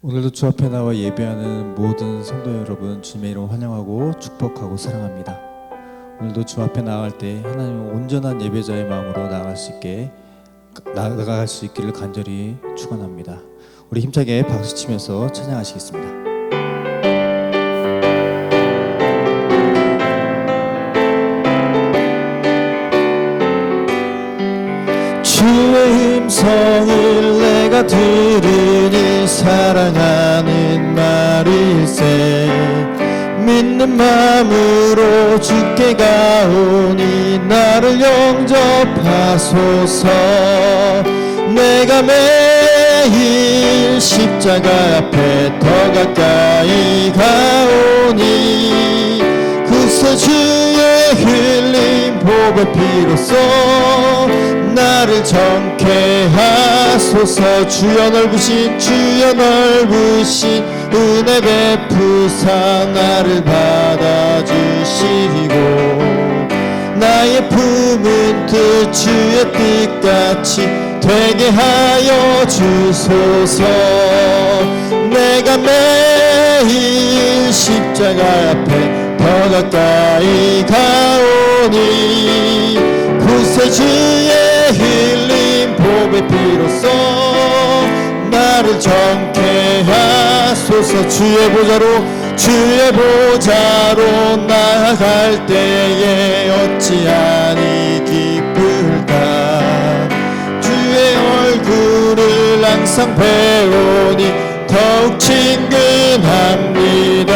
오늘도 주 앞에 나와 예배하는 모든 성도 여러분, 주님의 이름 환영하고 축복하고 사랑합니다. 오늘도 주 앞에 나아갈 때 하나님의 온전한 예배자의 마음으로 나아갈 수 있기를 간절히 축원합니다. 우리 힘차게 박수 치면서 찬양하시겠습니다. 주의 음성을 내가 들으니 사랑하는 말일세. 믿는 마음으로 주께 가오니 나를 영접하소서. 내가 매일 십자가 앞에 더 가까이 가오니 구세주의 흘린 복의 피로써 나를 정케 하소서. 주여 넓으신 은혜 베푸사 나를 받아주시고 나의 품은 뜻 주의 뜻같이 되게 하여 주소서. 내가 매일 십자가 앞에 더 가까이 가오니 구세주의 흘린 복의 피로써 나를 정케 하소서. 주의 보좌로 나아갈 때에 어찌하니 기쁠까. 주의 얼굴을 항상 배우니 더욱 친근합니다.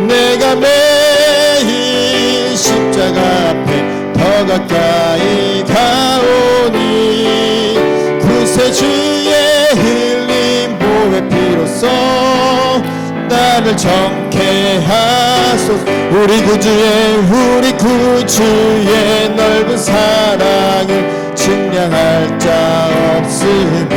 내가 매일 십자가 앞에 더 가까이 가오니 구세주의 흘린 복의 피로써 나를 정케 하소서. 우리 구주의 넓은 사랑을 증량할 자 없으며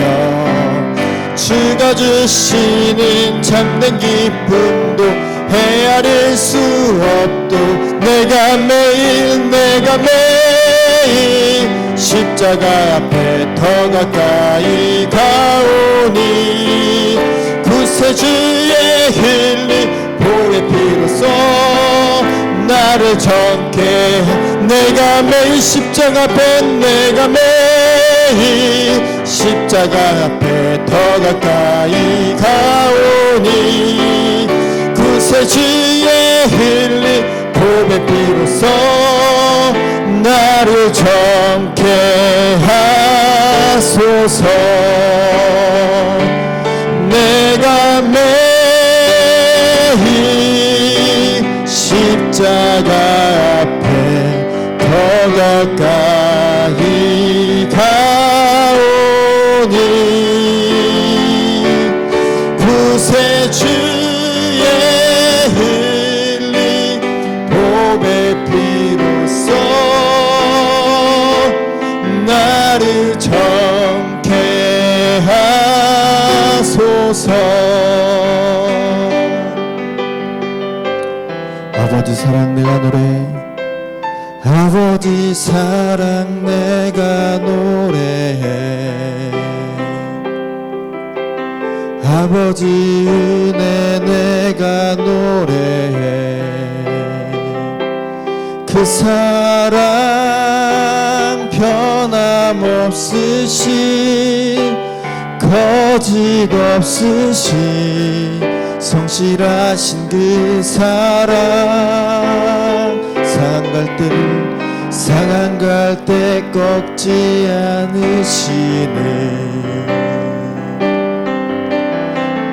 주가 주시는 참된 기쁨도 헤아릴 수 없도 내가 매일 십자가 앞에 더 가까이 가오니 구세주의 흘린 복의 피로써 나를 정케. 내가 매일 십자가 앞에 더 가까이 가오니 구세주의 흘린 복의 피로써 나를 정케 하소서. 내가 매일 십자가 앞에 더 가까이 가오니 구세주의 흘린 복의 피로써 나를 정케 하소서. 아버지 사랑 내가 노래해. 아버지 사랑 내가 노래해. 아버지 은혜 내가 노래해. 그 사랑 변함없으신 거짓 없으신 성실하신 그 사랑. 상한 갈 때 꺾지 않으시네.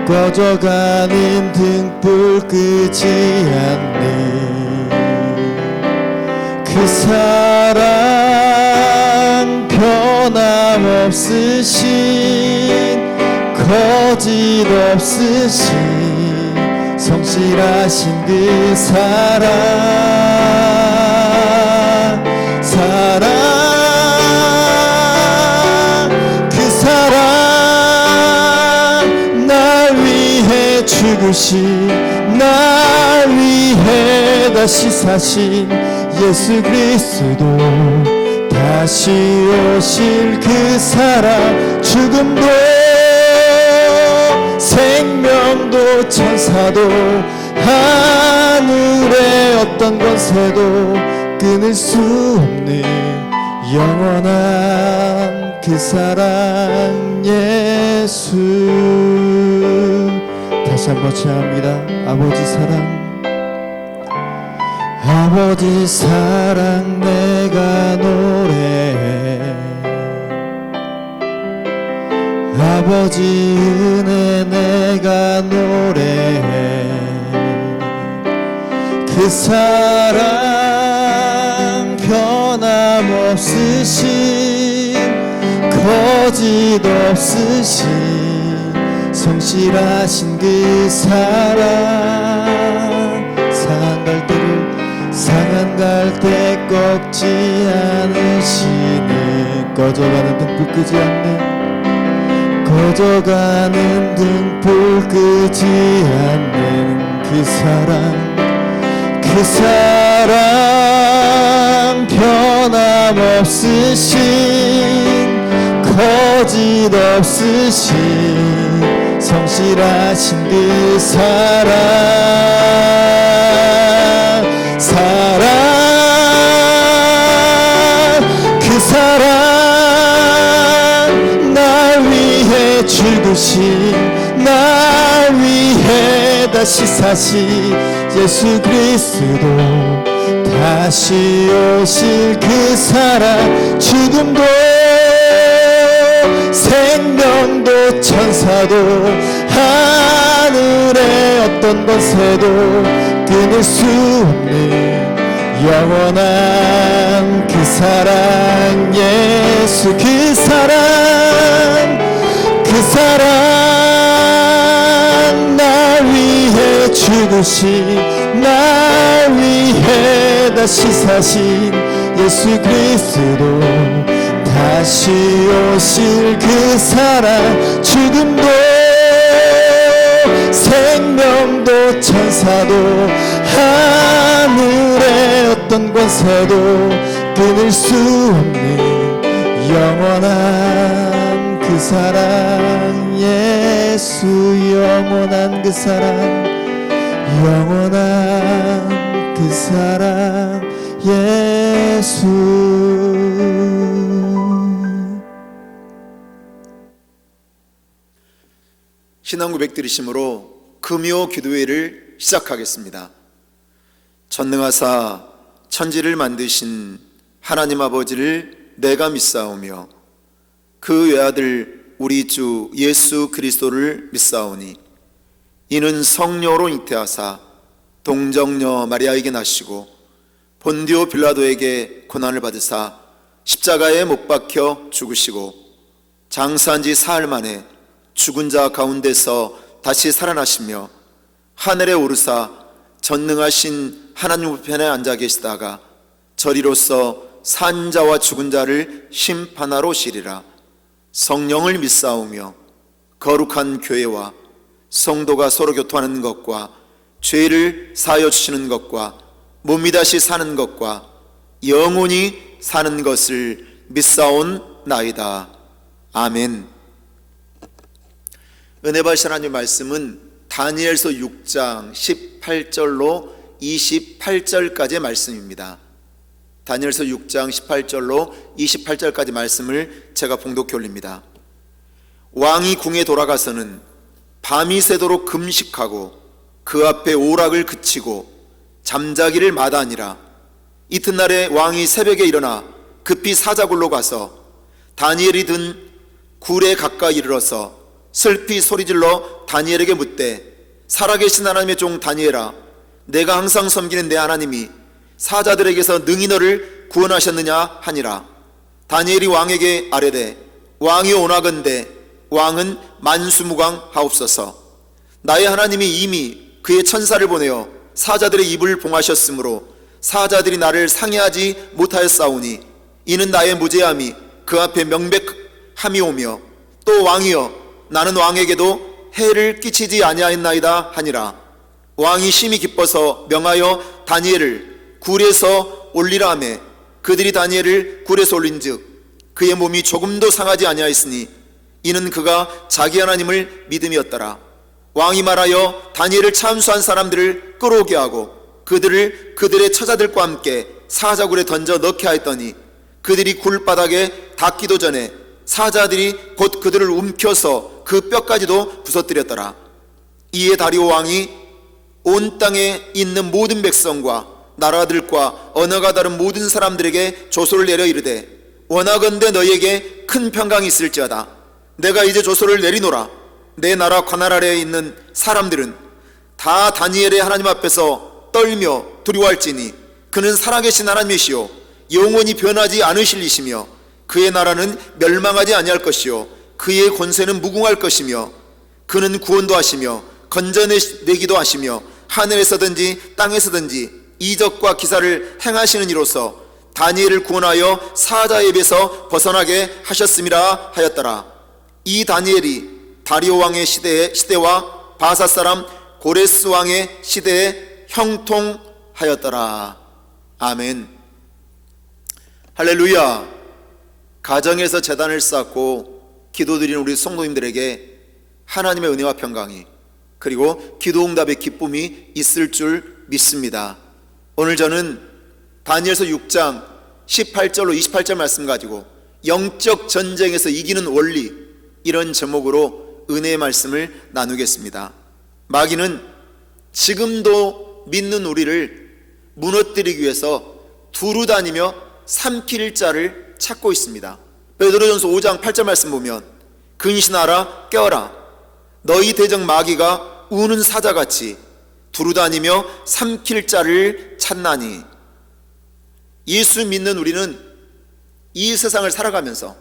꺼져가는 등불 끄지 않는 그 사랑 변함없으신 거짓 없으신 성실하신 그 사랑. 그 사랑 날 위해 죽으신 날 위해 다시 사신 예수 그리스도 다시 오실 그 사랑. 죽음도 생명도 천사도 하늘의 어떤 권세도 끊을 수 없는 영원한 그 사랑 예수. 다시 한번 찬양합니다. 아버지 사랑, 아버지 사랑 내가 노래해, 아버지 은혜 내가 노래해. 그 사랑 변함없으신 거짓 없으신 성실하신 그 사랑. 상한 갈대 꺾지 않으시는, 꺼져가는 등불 끄지 않는, 꺼져가는 등불 끄지 않는 그 사랑. 그 사랑 변함없으신 거짓 없으신 성실하신 그 사랑. 그 사랑 날 위해 죽으신, 날 위해 다시 사신 예수 그리스도, 다시 오실 그 사랑. 죽음도 생명도 천사도 하늘의 어떤 권세도 끊을 수 없는 영원한 그 사랑 예수. 그 사랑, 그 사랑 날 위해 죽으신, 날 위해 다시 사신 예수 그리스도, 다시 오실 그 사랑. 죽음도 생명도 천사도 하늘의 어떤 권세도 끊을 수 없는 영원한 그 사랑 예수. 영원한 그 사랑, 영원한 그 사랑 예수. 신앙 고백 드리심으로 금요 기도회를 시작하겠습니다. 전능하사 천지를 만드신 하나님 아버지를 내가 믿사오며 그 외아들 우리 주 예수 그리스도를 믿사오니 이는 성령으로 잉태하사 동정녀 마리아에게 나시고 본디오 빌라도에게 고난을 받으사 십자가에 못 박혀 죽으시고 장사한 지 사흘 만에 죽은 자 가운데서 다시 살아나시며 하늘에 오르사 전능하신 하나님 우편에 앉아 계시다가 저리로서 산 자와 죽은 자를 심판하러 오시리라. 성령을 믿사오며 거룩한 교회와 성도가 서로 교통하는 것과 죄를 사하여 주시는 것과 몸이 다시 사는 것과 영원히 사는 것을 믿사온나이다. 아멘. 은혜 받으신 하나님 말씀은 다니엘서 6장 18절로 28절까지의 말씀입니다. 다니엘서 6장 18절로 28절까지 말씀을 제가 봉독해 올립니다. 왕이 궁에 돌아가서는 밤이 새도록 금식하고 그 앞에 오락을 그치고 잠자기를 마다하니라. 이튿날에 왕이 새벽에 일어나 급히 사자굴로 가서 다니엘이 든 굴에 가까이 이르러서 슬피 소리질러 다니엘에게 묻되, 살아계신 하나님의 종 다니엘아, 내가 항상 섬기는 내 하나님이 사자들에게서 능히 너를 구원하셨느냐 하니라. 다니엘이 왕에게 아뢰되, 왕이 오나건대 왕은 만수무강하옵소서. 나의 하나님이 이미 그의 천사를 보내어 사자들의 입을 봉하셨으므로 사자들이 나를 상해하지 못하였사오니 이는 나의 무죄함이 그 앞에 명백함이 오며, 또 왕이여 나는 왕에게도 해를 끼치지 아니하였나이다 하니라. 왕이 심히 기뻐서 명하여 다니엘을 굴에서 올리라 하매 그들이 다니엘을 굴에서 올린즉 그의 몸이 조금도 상하지 아니하였으니 이는 그가 자기 하나님을 믿음이었더라. 왕이 말하여 다니엘을 참수한 사람들을 끌어오게 하고 그들을 그들의 처자들과 함께 사자굴에 던져 넣게 하였더니 그들이 굴바닥에 닿기도 전에 사자들이 곧 그들을 움켜서 그 뼈까지도 부서뜨렸더라. 이에 다리오 왕이 온 땅에 있는 모든 백성과 나라들과 언어가 다른 모든 사람들에게 조소를 내려 이르되 원하건대 너희에게 큰 평강이 있을지어다. 내가 이제 조소를 내리노라. 내 나라 관할 아래에 있는 사람들은 다 다니엘의 하나님 앞에서 떨며 두려워할지니 그는 살아계신 하나님이시요 영원히 변하지 않으실 이시며 그의 나라는 멸망하지 아니할 것이요 그의 권세는 무궁할 것이며 그는 구원도 하시며 건져내기도 하시며 하늘에서든지 땅에서든지 이적과 기사를 행하시는 이로써 다니엘을 구원하여 사자의 입에서 벗어나게 하셨음이라 하였더라. 이 다니엘이 다리오 왕의 시대와 바사 사람 고레스 왕의 시대에 형통하였더라. 아멘. 할렐루야. 가정에서 제단을 쌓고 기도드리는 우리 성도님들에게 하나님의 은혜와 평강이 그리고 기도응답의 기쁨이 있을 줄 믿습니다. 오늘 저는 다니엘서 6장 18절로 28절 말씀 가지고 영적 전쟁에서 이기는 원리, 이런 제목으로 은혜의 말씀을 나누겠습니다. 마귀는 지금도 믿는 우리를 무너뜨리기 위해서 두루 다니며 삼킬 자를 찾고 있습니다. 베드로전서 5장 8절 말씀 보면 근신하라 깨어라 너희 대적 마귀가 우는 사자같이 두루 다니며 삼킬 자를 찾나니. 예수 믿는 우리는 이 세상을 살아가면서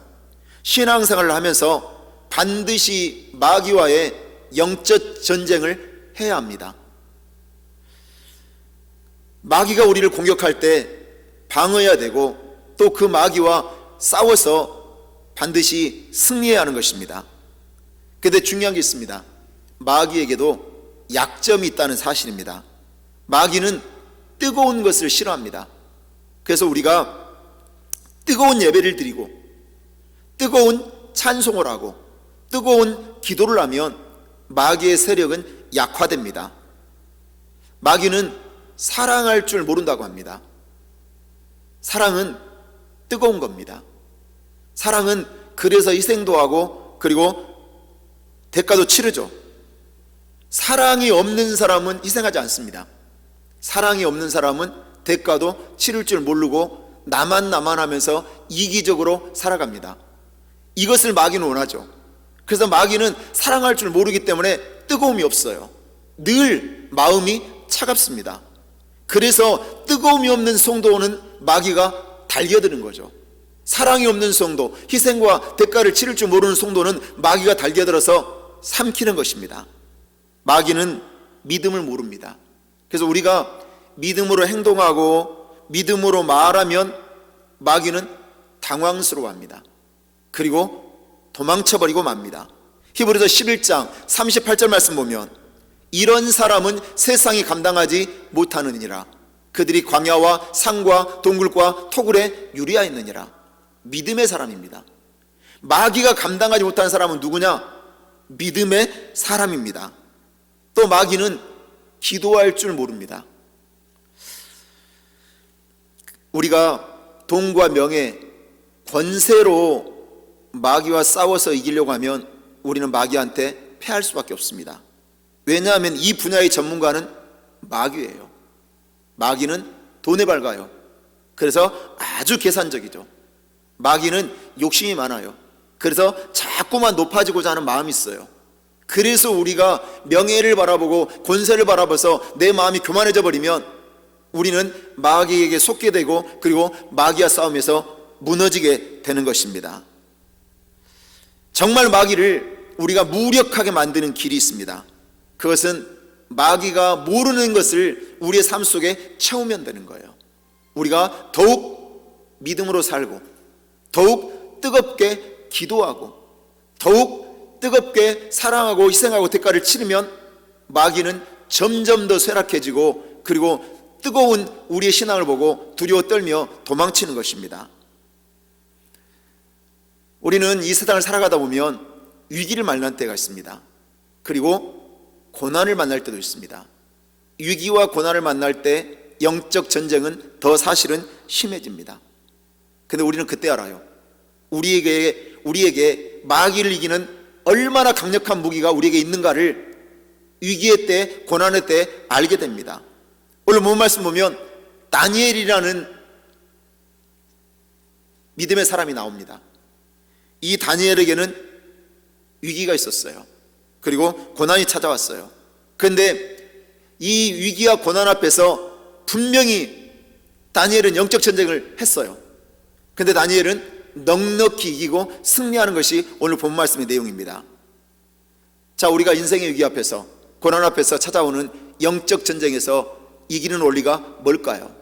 신앙생활을 하면서 반드시 마귀와의 영적 전쟁을 해야 합니다. 마귀가 우리를 공격할 때 방어해야 되고 또 그 마귀와 싸워서 반드시 승리해야 하는 것입니다. 그런데 중요한 게 있습니다. 마귀에게도 약점이 있다는 사실입니다. 마귀는 뜨거운 것을 싫어합니다. 그래서 우리가 뜨거운 예배를 드리고 뜨거운 찬송을 하고 뜨거운 기도를 하면 마귀의 세력은 약화됩니다. 마귀는 사랑할 줄 모른다고 합니다. 사랑은 뜨거운 겁니다. 사랑은 그래서 희생도 하고 그리고 대가도 치르죠. 사랑이 없는 사람은 희생하지 않습니다. 사랑이 없는 사람은 대가도 치를 줄 모르고 나만 하면서 이기적으로 살아갑니다. 이것을 마귀는 원하죠. 그래서 마귀는 사랑할 줄 모르기 때문에 뜨거움이 없어요. 늘 마음이 차갑습니다. 그래서 뜨거움이 없는 성도는 마귀가 달겨드는 거죠. 사랑이 없는 성도, 희생과 대가를 치를 줄 모르는 성도는 마귀가 달겨들어서 삼키는 것입니다. 마귀는 믿음을 모릅니다. 그래서 우리가 믿음으로 행동하고 믿음으로 말하면 마귀는 당황스러워합니다. 그리고 도망쳐버리고 맙니다. 히브리서 11장 38절 말씀 보면 이런 사람은 세상이 감당하지 못하느니라. 그들이 광야와 산과 동굴과 토굴에 유리하였느니라. 믿음의 사람입니다. 마귀가 감당하지 못하는 사람은 누구냐? 믿음의 사람입니다. 또 마귀는 기도할 줄 모릅니다. 우리가 돈과 명예, 권세로 마귀와 싸워서 이기려고 하면 우리는 마귀한테 패할 수밖에 없습니다. 왜냐하면 이 분야의 전문가는 마귀예요. 마귀는 돈에 밝아요. 그래서 아주 계산적이죠. 마귀는 욕심이 많아요. 그래서 자꾸만 높아지고자 하는 마음이 있어요. 그래서 우리가 명예를 바라보고 권세를 바라봐서 내 마음이 교만해져 버리면 우리는 마귀에게 속게 되고 그리고 마귀와 싸움에서 무너지게 되는 것입니다. 정말 마귀를 우리가 무력하게 만드는 길이 있습니다. 그것은 마귀가 모르는 것을 우리의 삶 속에 채우면 되는 거예요. 우리가 더욱 믿음으로 살고 더욱 뜨겁게 기도하고 더욱 뜨겁게 사랑하고 희생하고 대가를 치르면 마귀는 점점 더 쇠락해지고 그리고 뜨거운 우리의 신앙을 보고 두려워 떨며 도망치는 것입니다. 우리는 이 세상을 살아가다 보면 위기를 만날 때가 있습니다. 그리고 고난을 만날 때도 있습니다. 위기와 고난을 만날 때 영적 전쟁은 더 사실은 심해집니다. 근데 우리는 그때 알아요. 우리에게 마귀를 이기는 얼마나 강력한 무기가 우리에게 있는가를 위기의 때, 고난의 때 알게 됩니다. 오늘 본 말씀 보면 다니엘이라는 믿음의 사람이 나옵니다. 이 다니엘에게는 위기가 있었어요. 그리고 고난이 찾아왔어요. 그런데 이 위기와 고난 앞에서 분명히 다니엘은 영적 전쟁을 했어요. 그런데 다니엘은 넉넉히 이기고 승리하는 것이 오늘 본 말씀의 내용입니다. 자, 우리가 인생의 위기 앞에서, 고난 앞에서 찾아오는 영적 전쟁에서 이기는 원리가 뭘까요?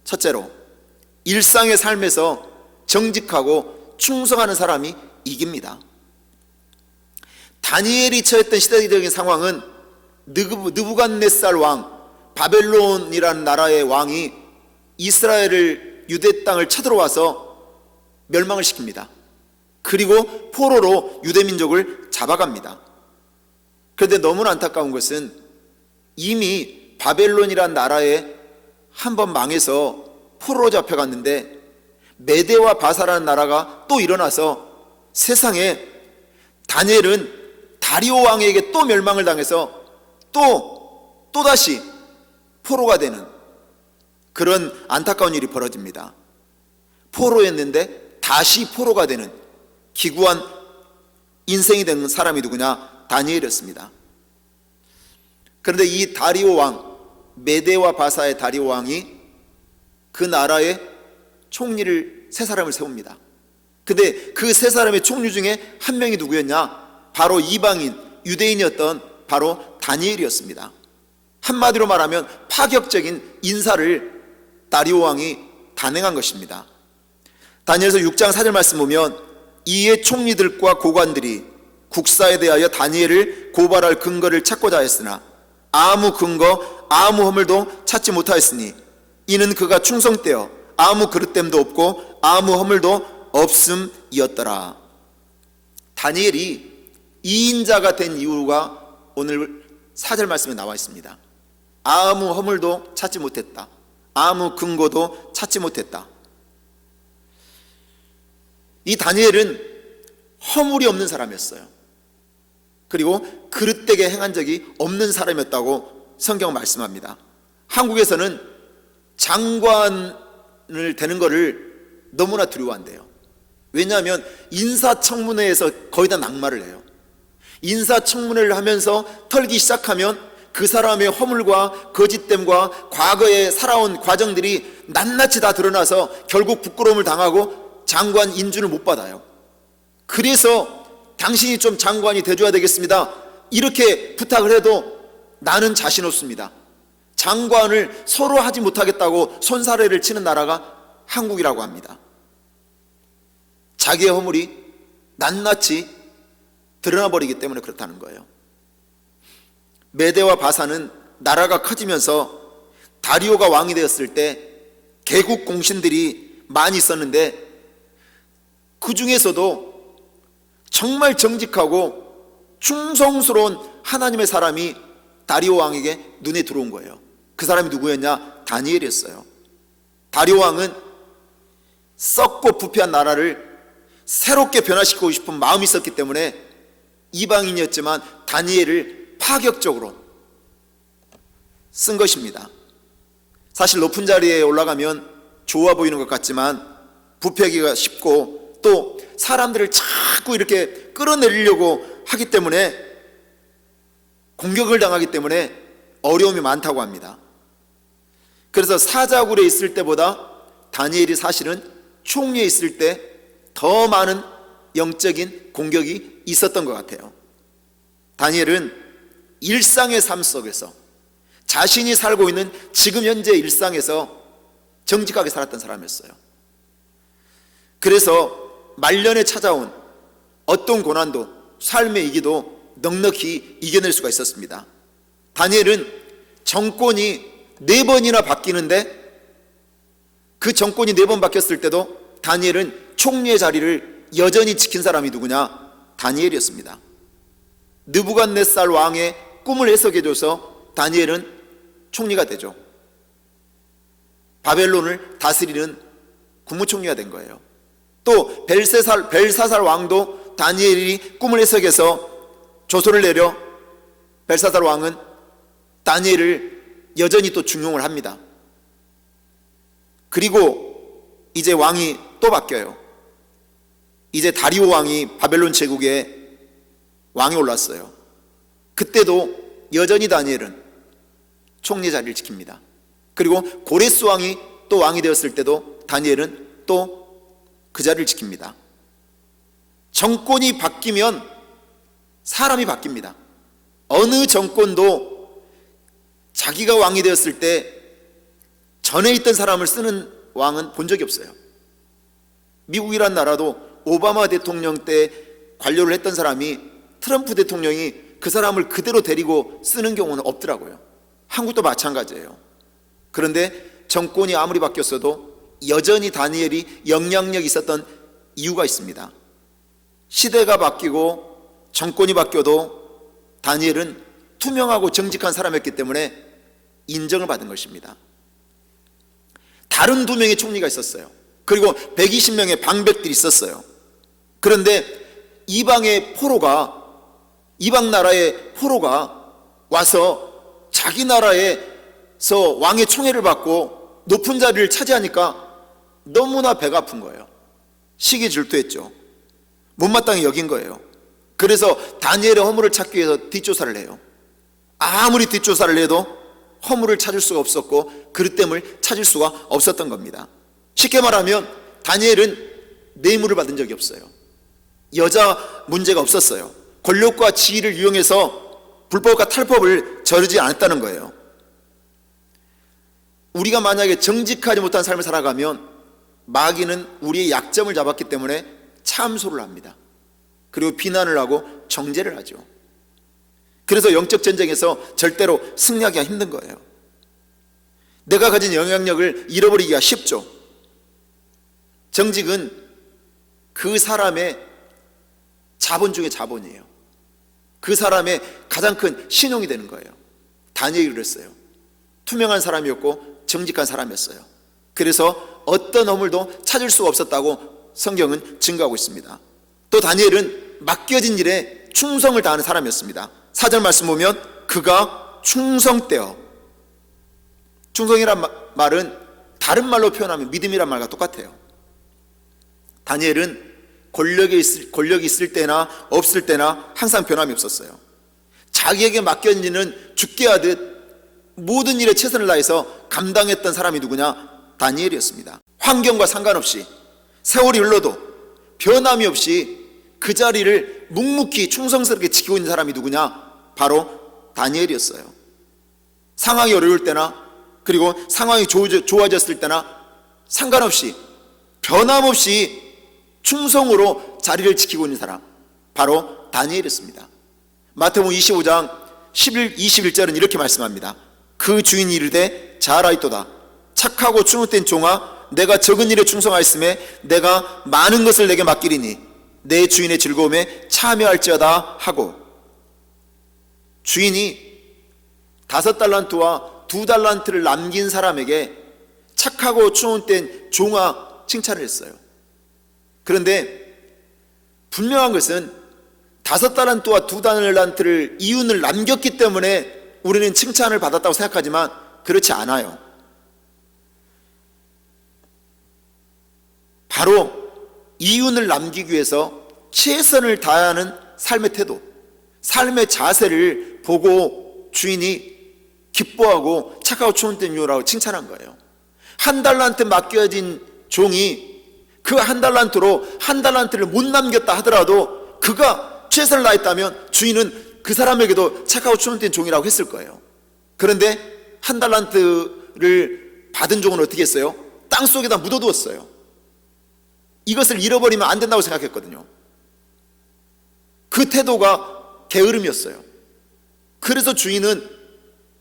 첫째로, 일상의 삶에서 정직하고 충성하는 사람이 이깁니다. 다니엘이 처했던 시대적인 상황은 느부갓네살 왕, 바벨론이라는 나라의 왕이 이스라엘을, 유대 땅을 쳐들어와서 멸망을 시킵니다. 그리고 포로로 유대민족을 잡아갑니다. 그런데 너무나 안타까운 것은 이미 바벨론이라는 나라에 한번 망해서 포로로 잡혀갔는데 메대와 바사라는 나라가 또 일어나서 세상에 다니엘은 다리오 왕에게 또 멸망을 당해서 또다시 포로가 되는 그런 안타까운 일이 벌어집니다. 포로였는데 다시 포로가 되는 기구한 인생이 된 사람이 누구냐? 다니엘이었습니다. 그런데 이 다리오 왕, 메대와 바사의 다리오 왕이 그 나라의 총리를 세 사람을 세웁니다. 근데 그 세 사람의 총리 중에 한 명이 누구였냐? 바로 이방인, 유대인이었던 바로 다니엘이었습니다. 한마디로 말하면 파격적인 인사를 다리오 왕이 단행한 것입니다. 다니엘서 6장 4절 말씀 보면 이에 총리들과 고관들이 국사에 대하여 다니엘을 고발할 근거를 찾고자 했으나 아무 근거, 아무 허물도 찾지 못하였으니 이는 그가 충성되어 아무 그릇됨도 없고 아무 허물도 없음이었더라. 다니엘이 이인자가 된 이유가 오늘 4절 말씀에 나와 있습니다. 아무 허물도 찾지 못했다. 아무 근거도 찾지 못했다. 이 다니엘은 허물이 없는 사람이었어요. 그리고 그릇되게 행한 적이 없는 사람이었다고 성경 말씀합니다. 한국에서는 장관을 되는 것을 너무나 두려워한대요. 왜냐하면 인사청문회에서 거의 다 낙마를 해요. 인사청문회를 하면서 털기 시작하면 그 사람의 허물과 거짓됨과 과거에 살아온 과정들이 낱낱이 다 드러나서 결국 부끄러움을 당하고 장관 인준을 못 받아요. 그래서 당신이 좀 장관이 돼줘야 되겠습니다. 이렇게 부탁을 해도 나는 자신 없습니다. 장관을 서로 하지 못하겠다고 손사래를 치는 나라가 한국이라고 합니다. 자기의 허물이 낱낱이 드러나 버리기 때문에 그렇다는 거예요. 메대와 바사는 나라가 커지면서 다리오가 왕이 되었을 때 개국 공신들이 많이 있었는데 그 중에서도 정말 정직하고 충성스러운 하나님의 사람이 다리오 왕에게 눈에 들어온 거예요. 그 사람이 누구였냐? 다니엘이었어요. 다리오 왕은 썩고 부패한 나라를 새롭게 변화시키고 싶은 마음이 있었기 때문에 이방인이었지만 다니엘을 파격적으로 쓴 것입니다. 사실 높은 자리에 올라가면 좋아 보이는 것 같지만 부패하기가 쉽고 또 사람들을 자꾸 이렇게 끌어내리려고 하기 때문에 공격을 당하기 때문에 어려움이 많다고 합니다. 그래서 사자굴에 있을 때보다 다니엘이 사실은 총리에 있을 때 더 많은 영적인 공격이 있었던 것 같아요. 다니엘은 일상의 삶 속에서 자신이 살고 있는 지금 현재 일상에서 정직하게 살았던 사람이었어요. 그래서 말년에 찾아온 어떤 고난도 삶의 위기도 넉넉히 이겨낼 수가 있었습니다. 다니엘은 정권이 4번이나 바뀌는데 그 정권이 4번 바뀌었을 때도 다니엘은 총리의 자리를 여전히 지킨 사람이 누구냐? 다니엘이었습니다. 느부갓네살 왕의 꿈을 해석해줘서 다니엘은 총리가 되죠. 바벨론을 다스리는 국무총리가 된 거예요. 또 벨사살 왕도 다니엘이 꿈을 해석해서 조서를 내려 벨사살 왕은 다니엘을 여전히 또 중용을 합니다. 그리고 이제 왕이 또 바뀌어요. 이제 다리오 왕이 바벨론 제국의 왕이 올랐어요. 그때도 여전히 다니엘은 총리 자리를 지킵니다. 그리고 고레스 왕이 또 왕이 되었을 때도 다니엘은 또 그 자리를 지킵니다. 정권이 바뀌면 사람이 바뀝니다. 어느 정권도 자기가 왕이 되었을 때 전에 있던 사람을 쓰는 왕은 본 적이 없어요. 미국이란 나라도 오바마 대통령 때 관료를 했던 사람이 트럼프 대통령이 그 사람을 그대로 데리고 쓰는 경우는 없더라고요. 한국도 마찬가지예요. 그런데 정권이 아무리 바뀌었어도 여전히 다니엘이 영향력이 있었던 이유가 있습니다. 시대가 바뀌고 정권이 바뀌어도 다니엘은 투명하고 정직한 사람이었기 때문에 인정을 받은 것입니다. 다른 2명의 총리가 있었어요. 그리고 120명의 방백들이 있었어요. 그런데 이방 나라의 포로가 와서 자기 나라에서 왕의 총애를 받고 높은 자리를 차지하니까 너무나 배가 아픈 거예요. 시기 질투했죠. 못마땅히 여긴 거예요. 그래서 다니엘의 허물을 찾기 위해서 뒷조사를 해요. 아무리 뒷조사를 해도 허물을 찾을 수가 없었고 그릇됨을 찾을 수가 없었던 겁니다. 쉽게 말하면 다니엘은 뇌물을 받은 적이 없어요. 여자 문제가 없었어요. 권력과 지위를 이용해서 불법과 탈법을 저지르지 않았다는 거예요. 우리가 만약에 정직하지 못한 삶을 살아가면 마귀는 우리의 약점을 잡았기 때문에 참소를 합니다. 그리고 비난을 하고 정죄를 하죠. 그래서 영적 전쟁에서 절대로 승리하기가 힘든 거예요. 내가 가진 영향력을 잃어버리기가 쉽죠. 정직은 그 사람의 자본 중에 자본이에요. 그 사람의 가장 큰 신용이 되는 거예요. 다니엘이 그랬어요. 투명한 사람이었고 정직한 사람이었어요. 그래서 어떤 허물도 찾을 수가 없었다고 성경은 증거하고 있습니다. 또 다니엘은 맡겨진 일에 충성을 다하는 사람이었습니다. 4절 말씀 보면 그가 충성되어, 충성이란 말은 다른 말로 표현하면 믿음이란 말과 똑같아요. 다니엘은 권력이 있을 때나 없을 때나 항상 변함이 없었어요. 자기에게 맡겨진 일은 죽게 하듯 모든 일에 최선을 다해서 감당했던 사람이 누구냐? 다니엘이었습니다. 환경과 상관없이 세월이 흘러도 변함이 없이 그 자리를 묵묵히 충성스럽게 지키고 있는 사람이 누구냐? 바로 다니엘이었어요. 상황이 어려울 때나 그리고 상황이 좋아졌을 때나 상관없이 변함없이 충성으로 자리를 지키고 있는 사람, 바로 다니엘이었습니다. 마태복음 25장 21절은 이렇게 말씀합니다. 그 주인이 이르되 잘 알도다. 착하고 충성된 종아, 내가 적은 일에 충성하였음에 내가 많은 것을 내게 맡기리니 내 주인의 즐거움에 참여할지어다 하고, 주인이 5달란트와 2달란트를 남긴 사람에게 착하고 충성된 종아 칭찬을 했어요. 그런데 분명한 것은 5달란트와 2달란트를 이윤을 남겼기 때문에 우리는 칭찬을 받았다고 생각하지만 그렇지 않아요. 바로 이윤을 남기기 위해서 최선을 다하는 삶의 태도, 삶의 자세를 보고 주인이 기뻐하고 착하고 충성된 종이라고 칭찬한 거예요. 1달란트 맡겨진 종이 그 1달란트로 1달란트를 못 남겼다 하더라도 그가 최선을 다했다면 주인은 그 사람에게도 착하고 충성된 종이라고 했을 거예요. 그런데 1달란트를 받은 종은 어떻게 했어요? 땅속에다 묻어두었어요. 이것을 잃어버리면 안 된다고 생각했거든요. 그 태도가 게으름이었어요. 그래서 주인은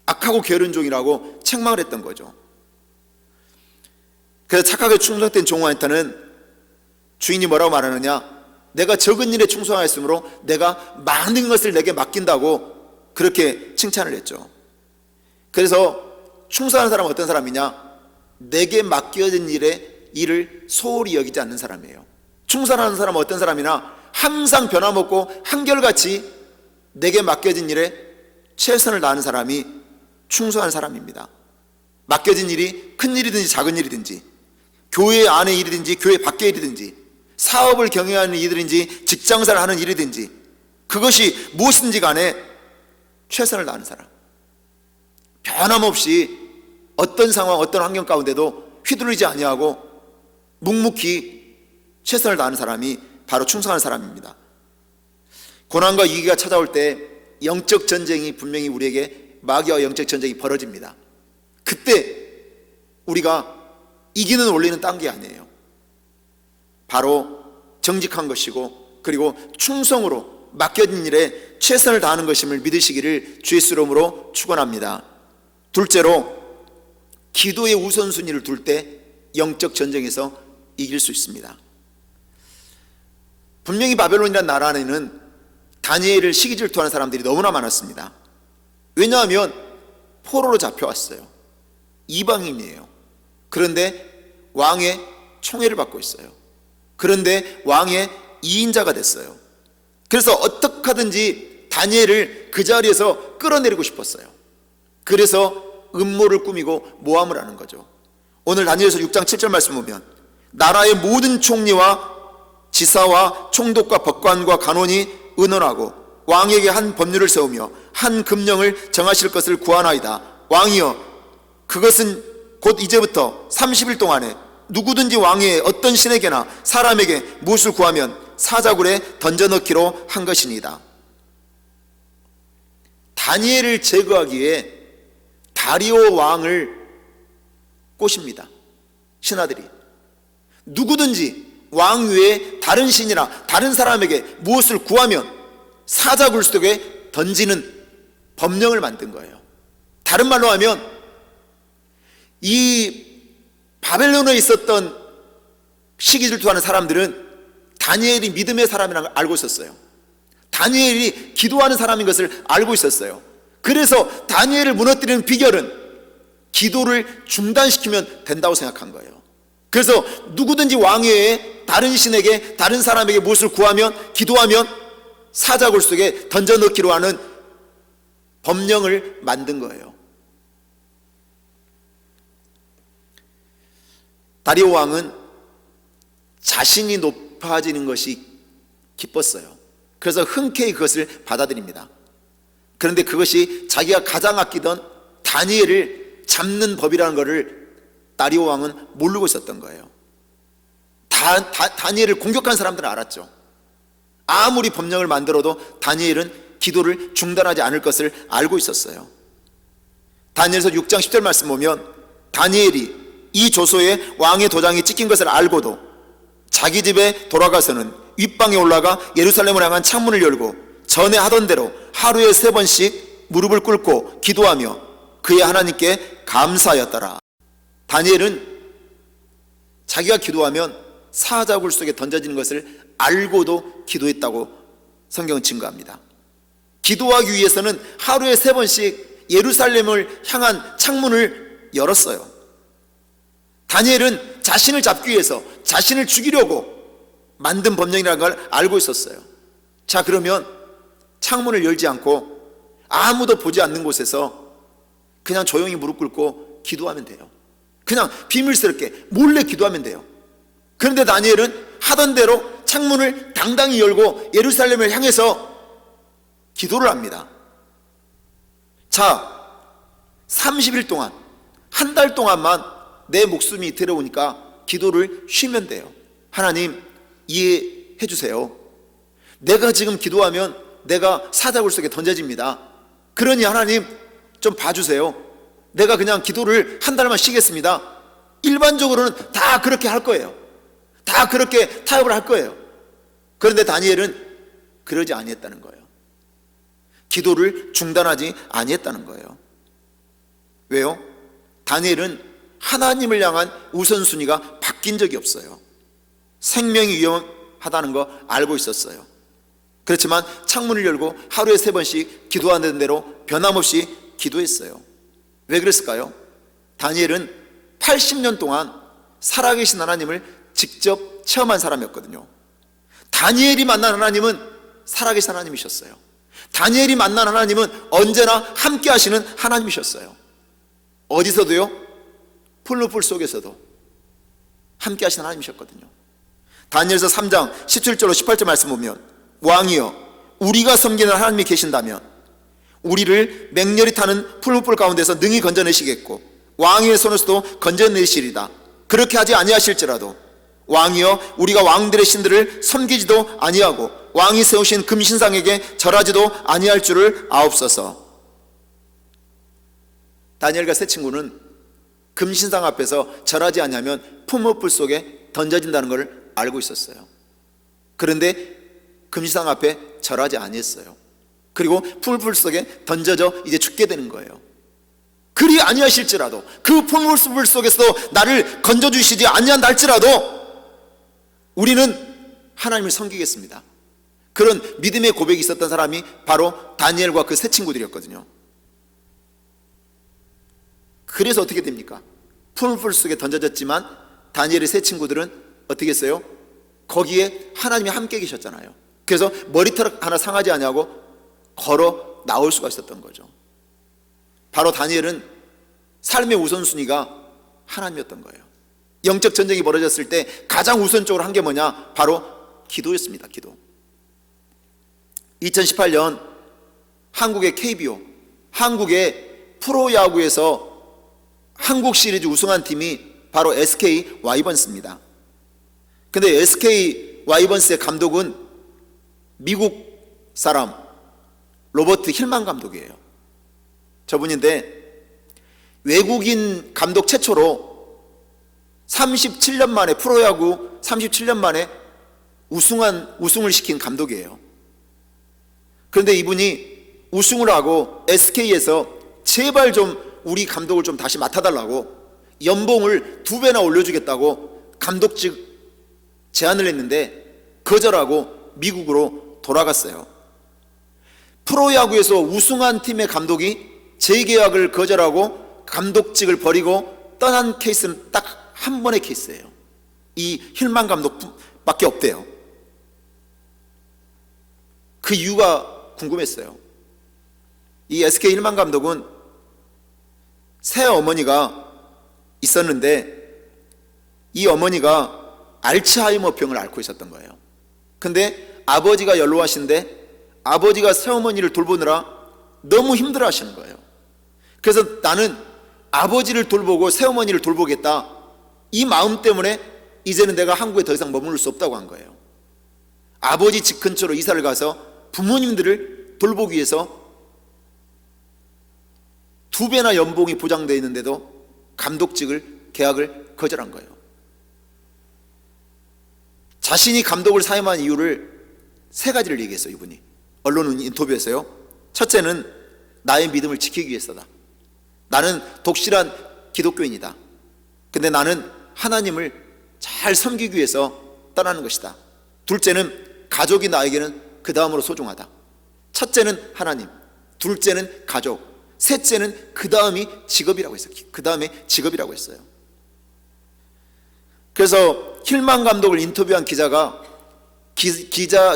악하고 게으른 종이라고 책망을 했던 거죠. 그래서 착하게 충성된 종한테는 주인이 뭐라고 말하느냐? 내가 적은 일에 충성하였으므로 내가 많은 것을 내게 맡긴다고 그렇게 칭찬을 했죠. 그래서 충성하는 사람은 어떤 사람이냐? 내게 맡겨진 일을 소홀히 여기지 않는 사람이에요. 충성하는 사람은 어떤 사람이나 항상 변함없고 한결같이 내게 맡겨진 일에 최선을 다하는 사람이 충성한 사람입니다. 맡겨진 일이 큰 일이든지 작은 일이든지, 교회 안의 일이든지 교회 밖의 일이든지, 사업을 경영하는 일이든지 직장생활을 하는 일이든지, 그것이 무엇인지 간에 최선을 다하는 사람, 변함없이 어떤 상황 어떤 환경 가운데도 휘둘리지 아니하고 묵묵히 최선을 다하는 사람이 바로 충성하는 사람입니다. 고난과 위기가 찾아올 때 영적 전쟁이 분명히 우리에게, 마귀와 영적 전쟁이 벌어집니다. 그때 우리가 이기는 원리는 딴 게 아니에요. 바로 정직한 것이고, 그리고 충성으로 맡겨진 일에 최선을 다하는 것임을 믿으시기를 주의 이름으로 축원합니다. 둘째로, 기도의 우선순위를 둘 때 영적 전쟁에서 이길 수 있습니다. 분명히 바벨론이라는 나라 안에는 다니엘을 시기 질투하는 사람들이 너무나 많았습니다. 왜냐하면 포로로 잡혀왔어요. 이방인이에요. 그런데 왕의 총애를 받고 있어요. 그런데 왕의 2인자가 됐어요. 그래서 어떻게 하든지 다니엘을 그 자리에서 끌어내리고 싶었어요. 그래서 음모를 꾸미고 모함을 하는 거죠. 오늘 다니엘서 6장 7절 말씀 보면, 나라의 모든 총리와 지사와 총독과 법관과 간원이 의논하고 왕에게 한 법률을 세우며 한 금령을 정하실 것을 구하나이다. 왕이여, 그것은 곧 이제부터 30일 동안에 누구든지 왕의 어떤 신에게나 사람에게 무엇을 구하면 사자굴에 던져넣기로 한 것이니이다. 다니엘을 제거하기 위해 다리오 왕을 꼬십니다. 신하들이 누구든지 왕 외에 다른 신이나 다른 사람에게 무엇을 구하면 사자굴 속에 던지는 법령을 만든 거예요. 다른 말로 하면 이 바벨론에 있었던 시기 질투하는 사람들은 다니엘이 믿음의 사람이라는 걸 알고 있었어요. 다니엘이 기도하는 사람인 것을 알고 있었어요. 그래서 다니엘을 무너뜨리는 비결은 기도를 중단시키면 된다고 생각한 거예요. 그래서 누구든지 왕 외에 다른 신에게 다른 사람에게 무엇을 구하면, 기도하면 사자굴 속에 던져넣기로 하는 법령을 만든 거예요. 다리오 왕은 자신이 높아지는 것이 기뻤어요. 그래서 흔쾌히 그것을 받아들입니다. 그런데 그것이 자기가 가장 아끼던 다니엘을 잡는 법이라는 것을 다리오 왕은 모르고 있었던 거예요. 다니엘을 공격한 사람들은 알았죠. 아무리 법령을 만들어도 다니엘은 기도를 중단하지 않을 것을 알고 있었어요. 다니엘서 6장 10절 말씀 보면, 다니엘이 이 조서에 왕의 도장이 찍힌 것을 알고도 자기 집에 돌아가서는 윗방에 올라가 예루살렘을 향한 창문을 열고 전에 하던 대로 하루에 3번씩 무릎을 꿇고 기도하며 그의 하나님께 감사하였더라. 다니엘은 자기가 기도하면 사자굴 속에 던져지는 것을 알고도 기도했다고 성경은 증거합니다. 기도하기 위해서는 하루에 3번씩 예루살렘을 향한 창문을 열었어요. 다니엘은 자신을 잡기 위해서 자신을 죽이려고 만든 법령이라는 걸 알고 있었어요. 자, 그러면 창문을 열지 않고 아무도 보지 않는 곳에서 그냥 조용히 무릎 꿇고 기도하면 돼요. 그냥 비밀스럽게 몰래 기도하면 돼요. 그런데 다니엘은 하던 대로 창문을 당당히 열고 예루살렘을 향해서 기도를 합니다. 자, 30일 동안, 한 달 동안만 내 목숨이 들어오니까 기도를 쉬면 돼요. 하나님, 이해해 주세요. 내가 지금 기도하면 내가 사자굴 속에 던져집니다. 그러니 하나님 좀 봐주세요. 내가 그냥 기도를 한 달만 쉬겠습니다. 일반적으로는 다 그렇게 할 거예요. 다 그렇게 타협을 할 거예요. 그런데 다니엘은 그러지 아니했다는 거예요. 기도를 중단하지 아니했다는 거예요. 왜요? 다니엘은 하나님을 향한 우선순위가 바뀐 적이 없어요. 생명이 위험하다는 거 알고 있었어요. 그렇지만 창문을 열고 하루에 3번씩 기도하는 대로 변함없이 기도했어요. 왜 그랬을까요? 다니엘은 80년 동안 살아계신 하나님을 직접 체험한 사람이었거든요. 다니엘이 만난 하나님은 살아계신 하나님이셨어요. 다니엘이 만난 하나님은 언제나 함께 하시는 하나님이셨어요. 어디서도요? 풀무불 속에서도 함께 하시는 하나님이셨거든요. 다니엘서 3장 17절로 18절 말씀 보면, 왕이여, 우리가 섬기는 하나님이 계신다면 우리를 맹렬히 타는 풀무불 가운데서 능히 건져내시겠고 왕의 손에서도 건져내시리다. 그렇게 하지 아니하실지라도 왕이여, 우리가 왕들의 신들을 섬기지도 아니하고 왕이 세우신 금신상에게 절하지도 아니할 줄을 아옵소서. 다니엘과 세 친구는 금신상 앞에서 절하지 아니하면 풀무불 속에 던져진다는 것을 알고 있었어요. 그런데 금신상 앞에 절하지 아니했어요. 그리고 풀무불 속에 던져져 이제 죽게 되는 거예요. 그리 아니하실지라도, 그 풀무불 속에서도 나를 건져주시지 아니한다 할지라도 우리는 하나님을 섬기겠습니다. 그런 믿음의 고백이 있었던 사람이 바로 다니엘과 그 세 친구들이었거든요. 그래서 어떻게 됩니까? 풀무불 속에 던져졌지만 다니엘의 세 친구들은 어떻게 했어요? 거기에 하나님이 함께 계셨잖아요. 그래서 머리털 하나 상하지 아니하고 걸어 나올 수가 있었던 거죠. 바로 다니엘은 삶의 우선순위가 하나님이었던 거예요. 영적 전쟁이 벌어졌을 때 가장 우선적으로 한 게 뭐냐? 바로 기도였습니다. 기도. 2018년 한국의 KBO, 한국의 프로야구에서 한국 시리즈 우승한 팀이 바로 SK 와이번스입니다. 근데 SK 와이번스의 감독은 미국 사람 로버트 힐만 감독이에요. 저분인데 외국인 감독 최초로 37년 만에, 프로야구 37년 만에 우승을 시킨 감독이에요. 그런데 이분이 우승을 하고 SK에서 제발 좀 우리 감독을 좀 다시 맡아달라고 연봉을 2배나 올려주겠다고 감독직 제안을 했는데 거절하고 미국으로 돌아갔어요. 프로야구에서 우승한 팀의 감독이 재계약을 거절하고 감독직을 버리고 떠난 케이스는 딱 한 번의 케이스예요. 이 힐만 감독밖에 없대요. 그 이유가 궁금했어요. 이 SK 힐만 감독은 새 어머니가 있었는데 이 어머니가 알츠하이머 병을 앓고 있었던 거예요. 근데 아버지가 연로하신데 아버지가 새어머니를 돌보느라 너무 힘들어 하시는 거예요. 그래서 나는 아버지를 돌보고 새어머니를 돌보겠다, 이 마음 때문에 이제는 내가 한국에 더 이상 머무를 수 없다고 한 거예요. 아버지 집 근처로 이사를 가서 부모님들을 돌보기 위해서 2배나 연봉이 보장되어 있는데도 감독직을, 계약을 거절한 거예요. 자신이 감독을 사임한 이유를 3가지를 얘기했어요. 이분이 언론 인터뷰에서요. 첫째는 나의 믿음을 지키기 위해서다. 나는 독실한 기독교인이다. 근데 나는 하나님을 잘 섬기기 위해서 떠나는 것이다. 둘째는 가족이 나에게는 그 다음으로 소중하다. 첫째는 하나님, 둘째는 가족, 셋째는 그 다음이 직업이라고 했어요. 그 다음에 직업이라고 했어요. 그래서 힐만 감독을 인터뷰한 기자가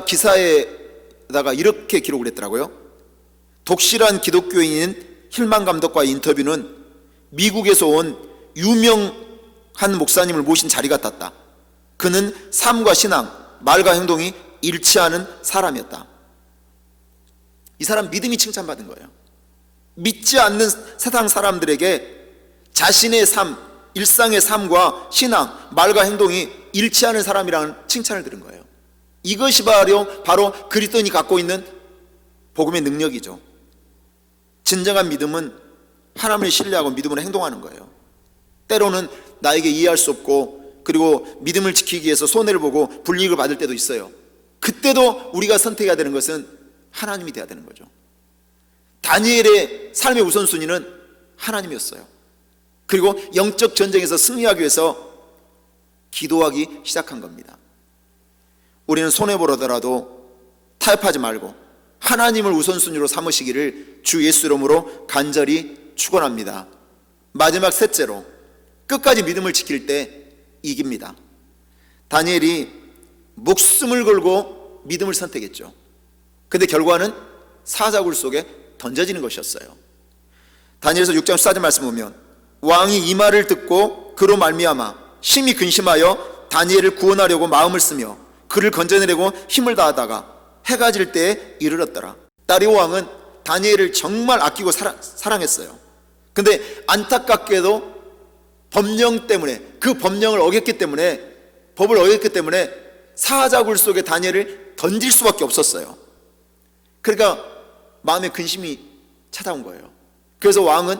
기사에다가 이렇게 기록을 했더라고요. 독실한 기독교인인 힐만 감독과의 인터뷰는 미국에서 온 유명한 목사님을 모신 자리 같았다. 그는 삶과 신앙, 말과 행동이 일치하는 사람이었다. 이 사람 믿음이 칭찬받은 거예요. 믿지 않는 세상 사람들에게 자신의 삶, 일상의 삶과 신앙, 말과 행동이 일치하는 사람이라는 칭찬을 들은 거예요. 이것이 바로 그리스도인이 갖고 있는 복음의 능력이죠. 진정한 믿음은 하나님을 신뢰하고 믿음으로 행동하는 거예요. 때로는 나에게 이해할 수 없고, 그리고 믿음을 지키기 위해서 손해를 보고 불이익을 받을 때도 있어요. 그때도 우리가 선택해야 되는 것은 하나님이 돼야 되는 거죠. 다니엘의 삶의 우선순위는 하나님이었어요. 그리고 영적 전쟁에서 승리하기 위해서 기도하기 시작한 겁니다. 우리는 손해보더라도 타협하지 말고 하나님을 우선순위로 삼으시기를 주 예수 이름으로 간절히 축원합니다. 마지막 셋째로, 끝까지 믿음을 지킬 때 이깁니다. 다니엘이 목숨을 걸고 믿음을 선택했죠. 근데 결과는 사자굴 속에 던져지는 것이었어요. 다니엘서 6장 14절 말씀 보면 왕이 이 말을 듣고 그로 말미암아 심히 근심하여 다니엘을 구원하려고 마음을 쓰며 그를 건져내려고 힘을 다하다가 해가 질 때에 이르렀더라. 다리오 왕은 다니엘을 정말 아끼고 사랑했어요. 근데 안타깝게도 법령 때문에, 그 법령을 어겼기 때문에, 법을 어겼기 때문에 사자굴 속에 다니엘을 던질 수밖에 없었어요. 그러니까 마음에 근심이 찾아온 거예요. 그래서 왕은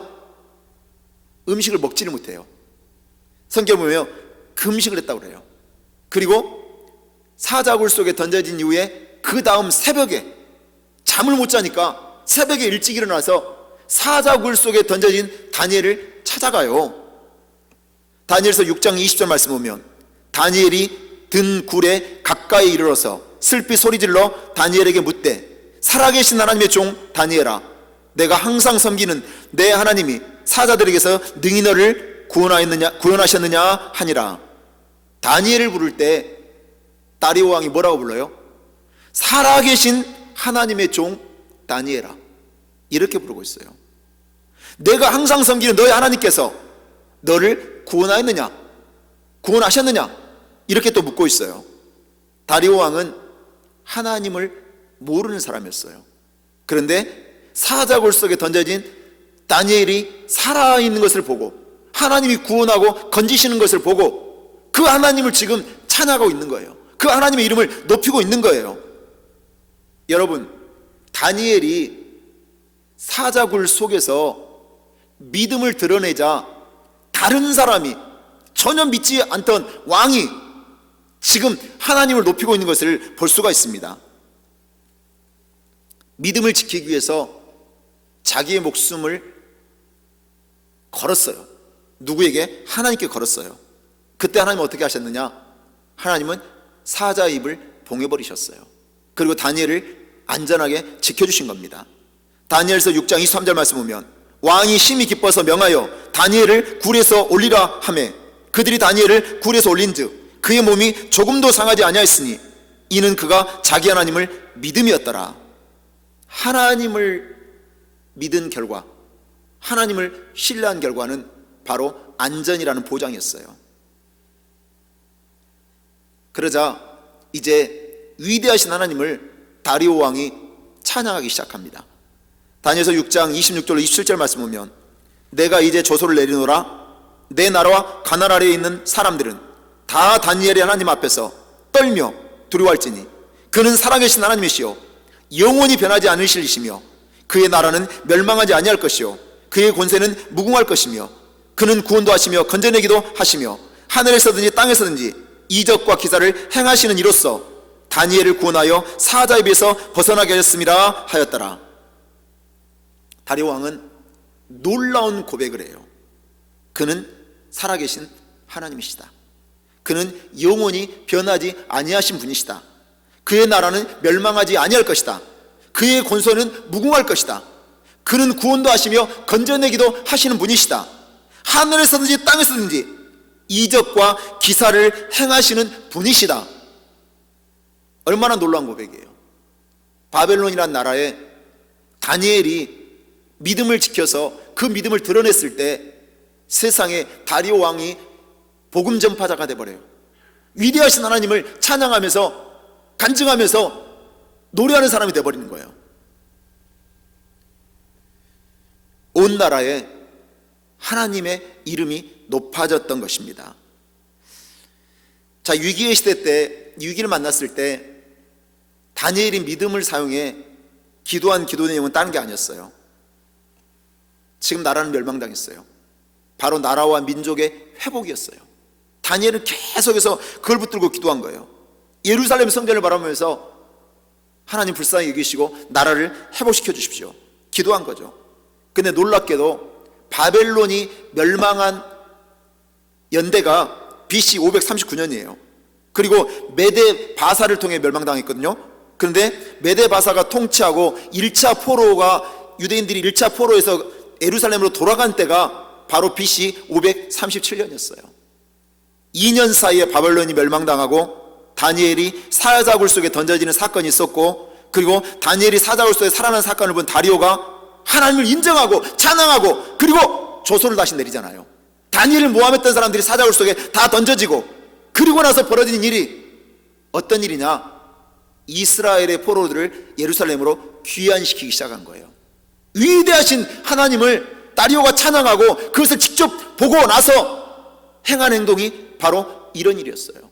음식을 먹지를 못해요. 성경 보면 금식을 했다고 그래요. 그리고 사자굴 속에 던져진 이후에 그 다음 새벽에 잠을 못 자니까 새벽에 일찍 일어나서 사자굴 속에 던져진 다니엘을 찾아가요. 다니엘서 6장 20절 말씀 보면 다니엘이 든 굴에 가까이 이르러서 슬피 소리질러 다니엘에게 묻되 살아계신 하나님의 종 다니엘아, 내가 항상 섬기는 내 하나님이 사자들에게서 능히 너를 구원하셨느냐 하니라. 다니엘을 부를 때 다리오 왕이 뭐라고 불러요? 살아계신 하나님의 종 다니엘아, 이렇게 부르고 있어요. 내가 항상 섬기는 너의 하나님께서 너를 구원하였느냐, 구원하셨느냐, 이렇게 또 묻고 있어요. 다리오 왕은 하나님을 모르는 사람이었어요. 그런데 사자굴 속에 던져진 다니엘이 살아있는 것을 보고 하나님이 구원하고 건지시는 것을 보고 그 하나님을 지금 찬양하고 있는 거예요. 그 하나님의 이름을 높이고 있는 거예요. 여러분, 다니엘이 사자굴 속에서 믿음을 드러내자 다른 사람이, 전혀 믿지 않던 왕이 지금 하나님을 높이고 있는 것을 볼 수가 있습니다. 믿음을 지키기 위해서 자기의 목숨을 걸었어요. 누구에게? 하나님께 걸었어요. 그때 하나님은 어떻게 하셨느냐? 하나님은 사자 입을 봉해버리셨어요. 그리고 다니엘을 안전하게 지켜주신 겁니다. 다니엘서 6장 23절 말씀 보면 왕이 심히 기뻐서 명하여 다니엘을 굴에서 올리라 하매 그들이 다니엘을 굴에서 올린즉 그의 몸이 조금도 상하지 아니하였으니 이는 그가 자기 하나님을 믿음이었더라. 하나님을 믿은 결과, 하나님을 신뢰한 결과는 바로 안전이라는 보장이었어요. 그러자 이제 위대하신 하나님을 다리오 왕이 찬양하기 시작합니다. 다니엘서 6장 26절로 27절 말씀 보면 내가 이제 조소를 내리노라. 내 나라와 가나안 아래에 있는 사람들은 다 다니엘의 하나님 앞에서 떨며 두려워할지니 그는 살아계신 하나님이시요 영원히 변하지 않으실 이시며 그의 나라는 멸망하지 아니할 것이요 그의 권세는 무궁할 것이며 그는 구원도 하시며 건져내기도 하시며 하늘에서든지 땅에서든지 이적과 기사를 행하시는 이로써 다니엘을 구원하여 사자의 입에서 벗어나게 하였음이라 하였더라. 다리오 왕은 놀라운 고백을 해요. 그는 살아계신 하나님이시다. 그는 영원히 변하지 아니하신 분이시다. 그의 나라는 멸망하지 아니할 것이다. 그의 권세는 무궁할 것이다. 그는 구원도 하시며 건져내기도 하시는 분이시다. 하늘에서든지 땅에서든지 이적과 기사를 행하시는 분이시다. 얼마나 놀라운 고백이에요. 바벨론이라는 나라에 다니엘이 믿음을 지켜서 그 믿음을 드러냈을 때 세상에 다리오 왕이 복음 전파자가 돼버려요. 위대하신 하나님을 찬양하면서 간증하면서 노래하는 사람이 돼버리는 거예요. 온 나라에 하나님의 이름이 높아졌던 것입니다. 자, 위기의 시대 때, 위기를 만났을 때 다니엘이 믿음을 사용해 기도한 기도 내용은 다른 게 아니었어요. 지금 나라는 멸망당했어요. 바로 나라와 민족의 회복이었어요. 다니엘은 계속해서 그걸 붙들고 기도한 거예요. 예루살렘 성전을 바라보면서 하나님 불쌍히 여기시고 나라를 회복시켜 주십시오. 기도한 거죠. 근데 놀랍게도 바벨론이 멸망한 연대가 BC 539년이에요. 그리고 메데 바사를 통해 멸망당했거든요. 그런데 메데바사가 통치하고 1차 포로가 유대인들이 1차 포로에서 예루살렘으로 돌아간 때가 바로 BC 537년이었어요. 2년 사이에 바벨론이 멸망당하고 다니엘이 사자굴 속에 던져지는 사건이 있었고, 그리고 다니엘이 사자굴 속에 살아난 사건을 본 다리오가 하나님을 인정하고 찬양하고 그리고 조소를 다시 내리잖아요. 다니엘을 모함했던 사람들이 사자굴 속에 다 던져지고, 그리고 나서 벌어진 일이 어떤 일이냐? 이스라엘의 포로들을 예루살렘으로 귀환시키기 시작한 거예요. 위대하신 하나님을 다리오가 찬양하고 그것을 직접 보고 나서 행한 행동이 바로 이런 일이었어요.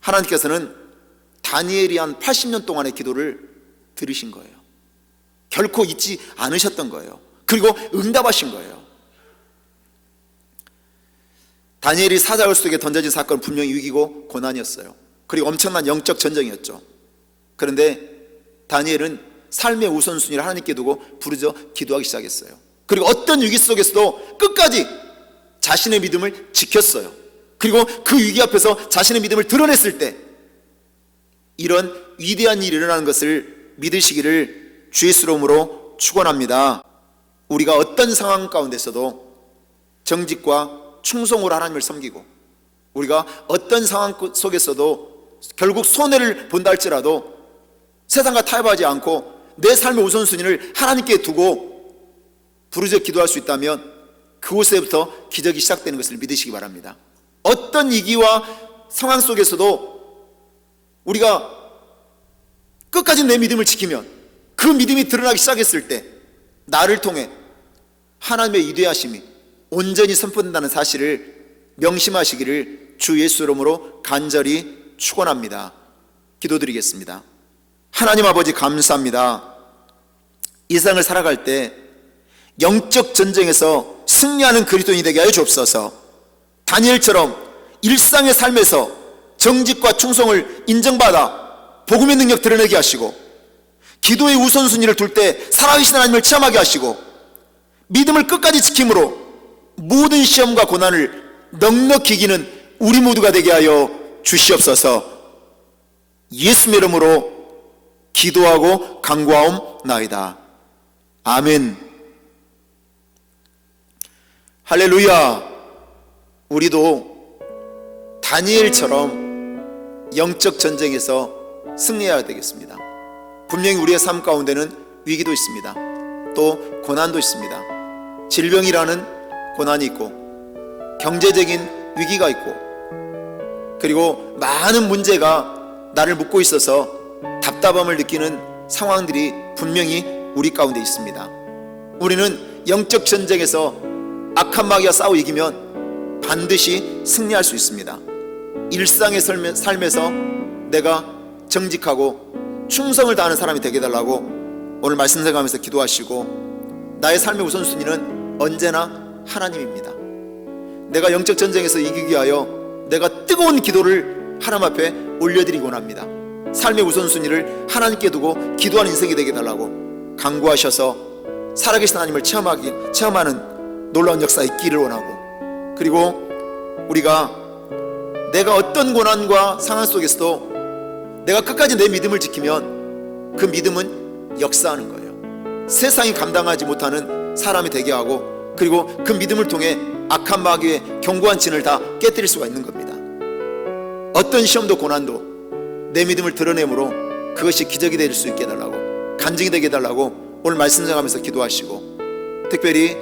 하나님께서는 다니엘이 한 80년 동안의 기도를 들으신 거예요. 결코 잊지 않으셨던 거예요. 그리고 응답하신 거예요. 다니엘이 사자굴 속에 던져진 사건은 분명히 위기고 고난이었어요. 그리고 엄청난 영적 전쟁이었죠. 그런데 다니엘은 삶의 우선순위를 하나님께 두고 부르짖어 기도하기 시작했어요. 그리고 어떤 위기 속에서도 끝까지 자신의 믿음을 지켰어요. 그리고 그 위기 앞에서 자신의 믿음을 드러냈을 때 이런 위대한 일이 일어나는 것을 믿으시기를 주의 이름으로 축원합니다. 우리가 어떤 상황 가운데서도 정직과 충성으로 하나님을 섬기고, 우리가 어떤 상황 속에서도 결국 손해를 본다 할지라도 세상과 타협하지 않고 내 삶의 우선순위를 하나님께 두고 부르짖어 기도할 수 있다면 그곳에부터 기적이 시작되는 것을 믿으시기 바랍니다. 어떤 위기와 상황 속에서도 우리가 끝까지 내 믿음을 지키면 그 믿음이 드러나기 시작했을 때 나를 통해 하나님의 위대하심이 온전히 선포된다는 사실을 명심하시기를 주 예수 이름으로 간절히 축원합니다. 기도드리겠습니다. 하나님 아버지 감사합니다. 이 세상을 살아갈 때 영적 전쟁에서 승리하는 그리스도인이 되게 하여 주옵소서. 다니엘처럼 일상의 삶에서 정직과 충성을 인정받아 복음의 능력 드러내게 하시고, 기도의 우선순위를 둘 때 살아계신 하나님을 체험하게 하시고, 믿음을 끝까지 지킴으로 모든 시험과 고난을 넉넉히 이기는 우리 모두가 되게 하여 주시옵소서. 예수의 이름으로 기도하고 간구하옵나이다. 아멘. 할렐루야. 우리도 다니엘처럼 영적 전쟁에서 승리해야 되겠습니다. 분명히 우리의 삶 가운데는 위기도 있습니다. 또 고난도 있습니다. 질병이라는 고난이 있고, 경제적인 위기가 있고, 그리고 많은 문제가 나를 묶고 있어서 답답함을 느끼는 상황들이 분명히 우리 가운데 있습니다. 우리는 영적 전쟁에서 악한 마귀와 싸워 이기면 반드시 승리할 수 있습니다. 일상의 삶에서 내가 정직하고 충성을 다하는 사람이 되게 해달라고 오늘 말씀 생각하면서 기도하시고, 나의 삶의 우선순위는 언제나 하나님입니다. 내가 영적 전쟁에서 이기기 위하여 내가 뜨거운 기도를 하나님 앞에 올려드리곤 합니다. 삶의 우선순위를 하나님께 두고 기도하는 인생이 되게 해달라고 간구하셔서 살아계신 하나님을 체험하는 놀라운 역사 있기를 원하고, 그리고 우리가 내가 어떤 고난과 상황 속에서도 내가 끝까지 내 믿음을 지키면 그 믿음은 역사하는 거예요. 세상이 감당하지 못하는 사람이 되게 하고, 그리고 그 믿음을 통해 악한 마귀의 견고한 진을 다 깨뜨릴 수가 있는 겁니다. 어떤 시험도 고난도 내 믿음을 드러내므로 그것이 기적이 될 수 있게 해달라고, 간증이 되게 해달라고 오늘 말씀 전하면서 기도하시고, 특별히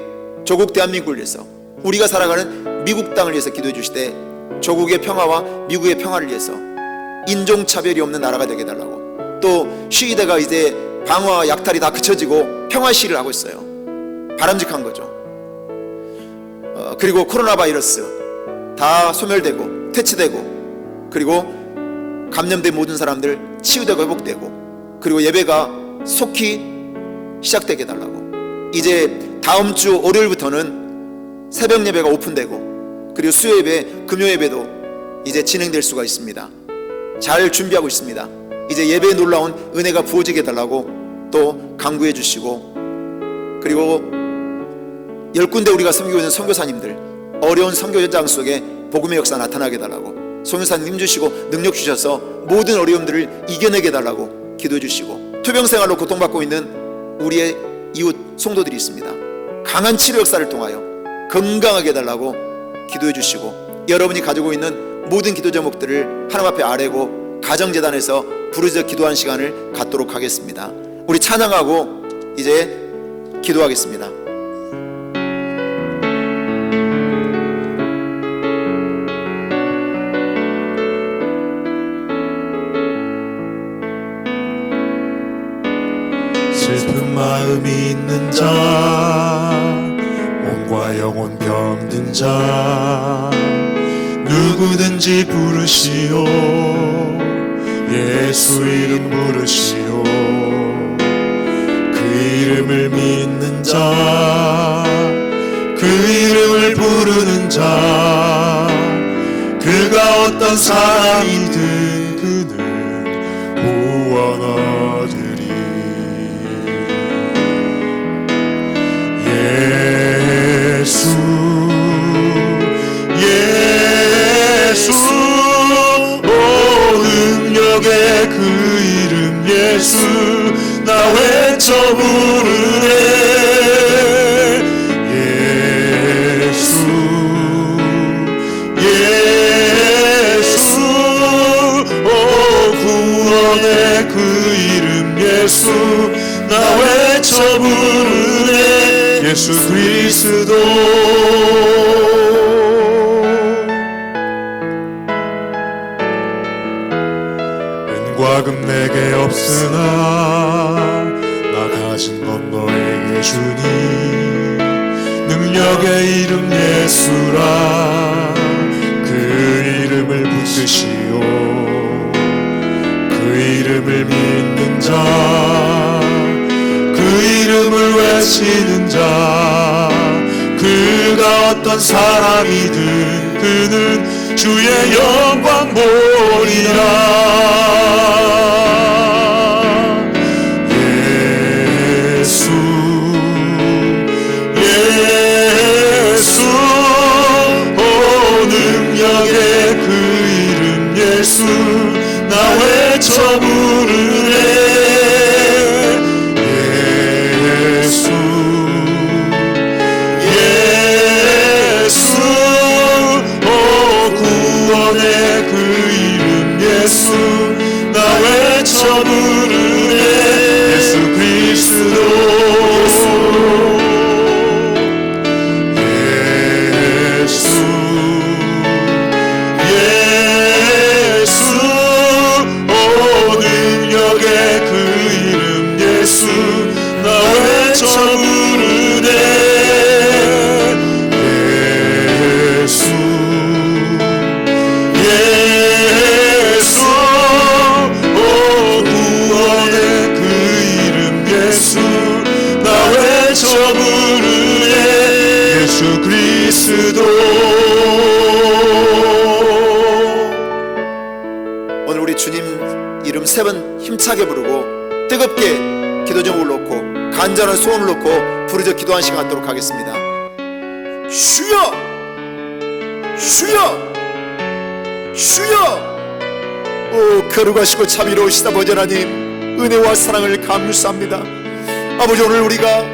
조국 대한민국을 위해서, 우리가 살아가는 미국 땅을 위해서 기도해 주시되, 조국의 평화와 미국의 평화를 위해서 인종차별이 없는 나라가 되게 해달라고, 또 시위대가 이제 방어와 약탈이 다 그쳐지고 평화 시위를 하고 있어요. 바람직한 거죠. 그리고 코로나 바이러스 다 소멸되고 퇴치되고, 그리고 감염된 모든 사람들 치유되고 회복되고, 그리고 예배가 속히 시작되게 해달라고. 이제 다음 주 월요일부터는 새벽 예배가 오픈되고, 그리고 수요 예배, 금요 예배도 이제 진행될 수가 있습니다. 잘 준비하고 있습니다. 이제 예배에 놀라운 은혜가 부어지게 해달라고 또 간구해 주시고, 그리고 10군데 우리가 섬기고 있는 선교사님들, 어려운 선교 현장 속에 복음의 역사 나타나게 해달라고, 선교사님 힘주시고 능력 주셔서 모든 어려움들을 이겨내게 해달라고 기도해 주시고, 투병생활로 고통받고 있는 우리의 이웃 성도들이 있습니다. 강한 치료 역사를 통하여 건강하게 해달라고 기도해 주시고, 여러분이 가지고 있는 모든 기도 제목들을 하나님 앞에 아뢰고 가정재단에서 부르짖어 기도하는 시간을 갖도록 하겠습니다. 우리 찬양하고 이제 기도하겠습니다. 슬픈 마음이 있는 자, 몸과 영혼 병든 자, 누구든지 부르시오. 예수 이름 부르시오. 그 이름을 믿는 자, 그 이름을 부르는 자, 그가 어떤 사람이든 그는 구원하리라. 예수 예수 오 능력의 그 이름 예수 나 외쳐 부르네. 예수 예수 오 구원의 그 이름 예수 나 외쳐 부르네. 예수 그리스도 은과 금 내게 없으나 나 가진 건 너에게 주니 능력의 이름 예수라. 그 이름을 붙드시오. 그 이름을 믿는 자, 그 이름을 외치는 자, 그가 어떤 사람이든 그는 주의 영광 보리라. 예수 예수 오 능력의 그 이름 예수 나 외쳐 부르네. 예수 나 외쳐 부르네. 예수 그리스도 예수 예수 오 능력의 그 이름 예수 나 외쳐 부르네. 예수 예수 그리스도. 오늘 우리 주님 이름 3번 힘차게 부르고 뜨겁게 기도 제목을 놓고 간절한 소원을 놓고 부르짖어 기도하는 시간 갖도록 하겠습니다. 주여 주여 주여. 오 거룩하시고 자비로우시다 아버지 하나님, 은혜와 사랑을 감사합니다. 아버지, 오늘 우리가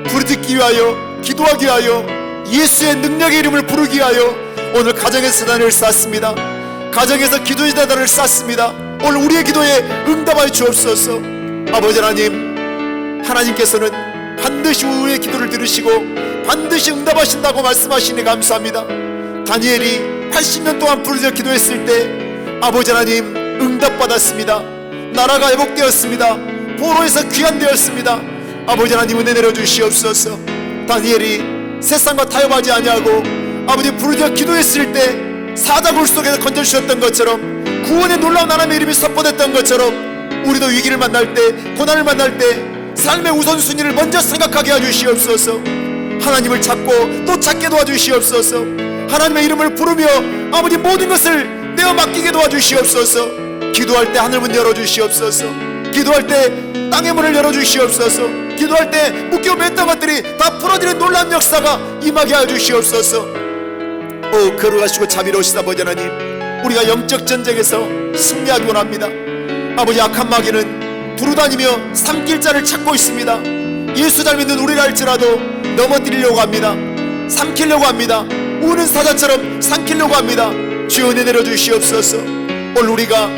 부르짖기 위하여 기도하기 위하여 예수의 능력의 이름을 부르기 위하여 오늘 가정에서 단을 쌓습니다. 가정에서 기도의 단을 쌓습니다. 오늘 우리의 기도에 응답하여 주옵소서. 아버지 하나님, 하나님께서는 반드시 우리의 기도를 들으시고 반드시 응답하신다고 말씀하시니 감사합니다. 다니엘이 80년 동안 부르짖어 기도했을 때 아버지 하나님 응답받았습니다. 나라가 회복되었습니다. 포로에서 귀환되었습니다. 아버지 하나님 은혜 내려주시옵소서. 다니엘이 세상과 타협하지 아니하고 아버지 부르짖어 기도했을 때 사자굴 속에서 건져주셨던 것처럼, 구원의 놀라운 하나님의 이름이 선포됐던 것처럼 우리도 위기를 만날 때, 고난을 만날 때 삶의 우선순위를 먼저 생각하게 해주시옵소서. 하나님을 찾고 또 찾게 도와주시옵소서. 하나님의 이름을 부르며 아버지 모든 것을 내어 맡기게 도와주시옵소서. 기도할 때 하늘문 열어주시옵소서. 기도할 때 땅의 문을 열어주시옵소서. 기도할 때 묶여 맸던 것들이 다 풀어지는 놀라운 역사가 임하게 해주시옵소서. 오 거룩하시고 자비로우시다 아버지 하나님, 우리가 영적 전쟁에서 승리하기 원합니다. 아버지, 악한 마귀는 두루다니며 삼킬자를 찾고 있습니다. 예수 잘 믿는 우리라 할지라도 넘어뜨리려고 합니다. 삼키려고 합니다. 우는 사자처럼 삼키려고 합니다. 주여 은혜 내려주시옵소서. 오늘 우리가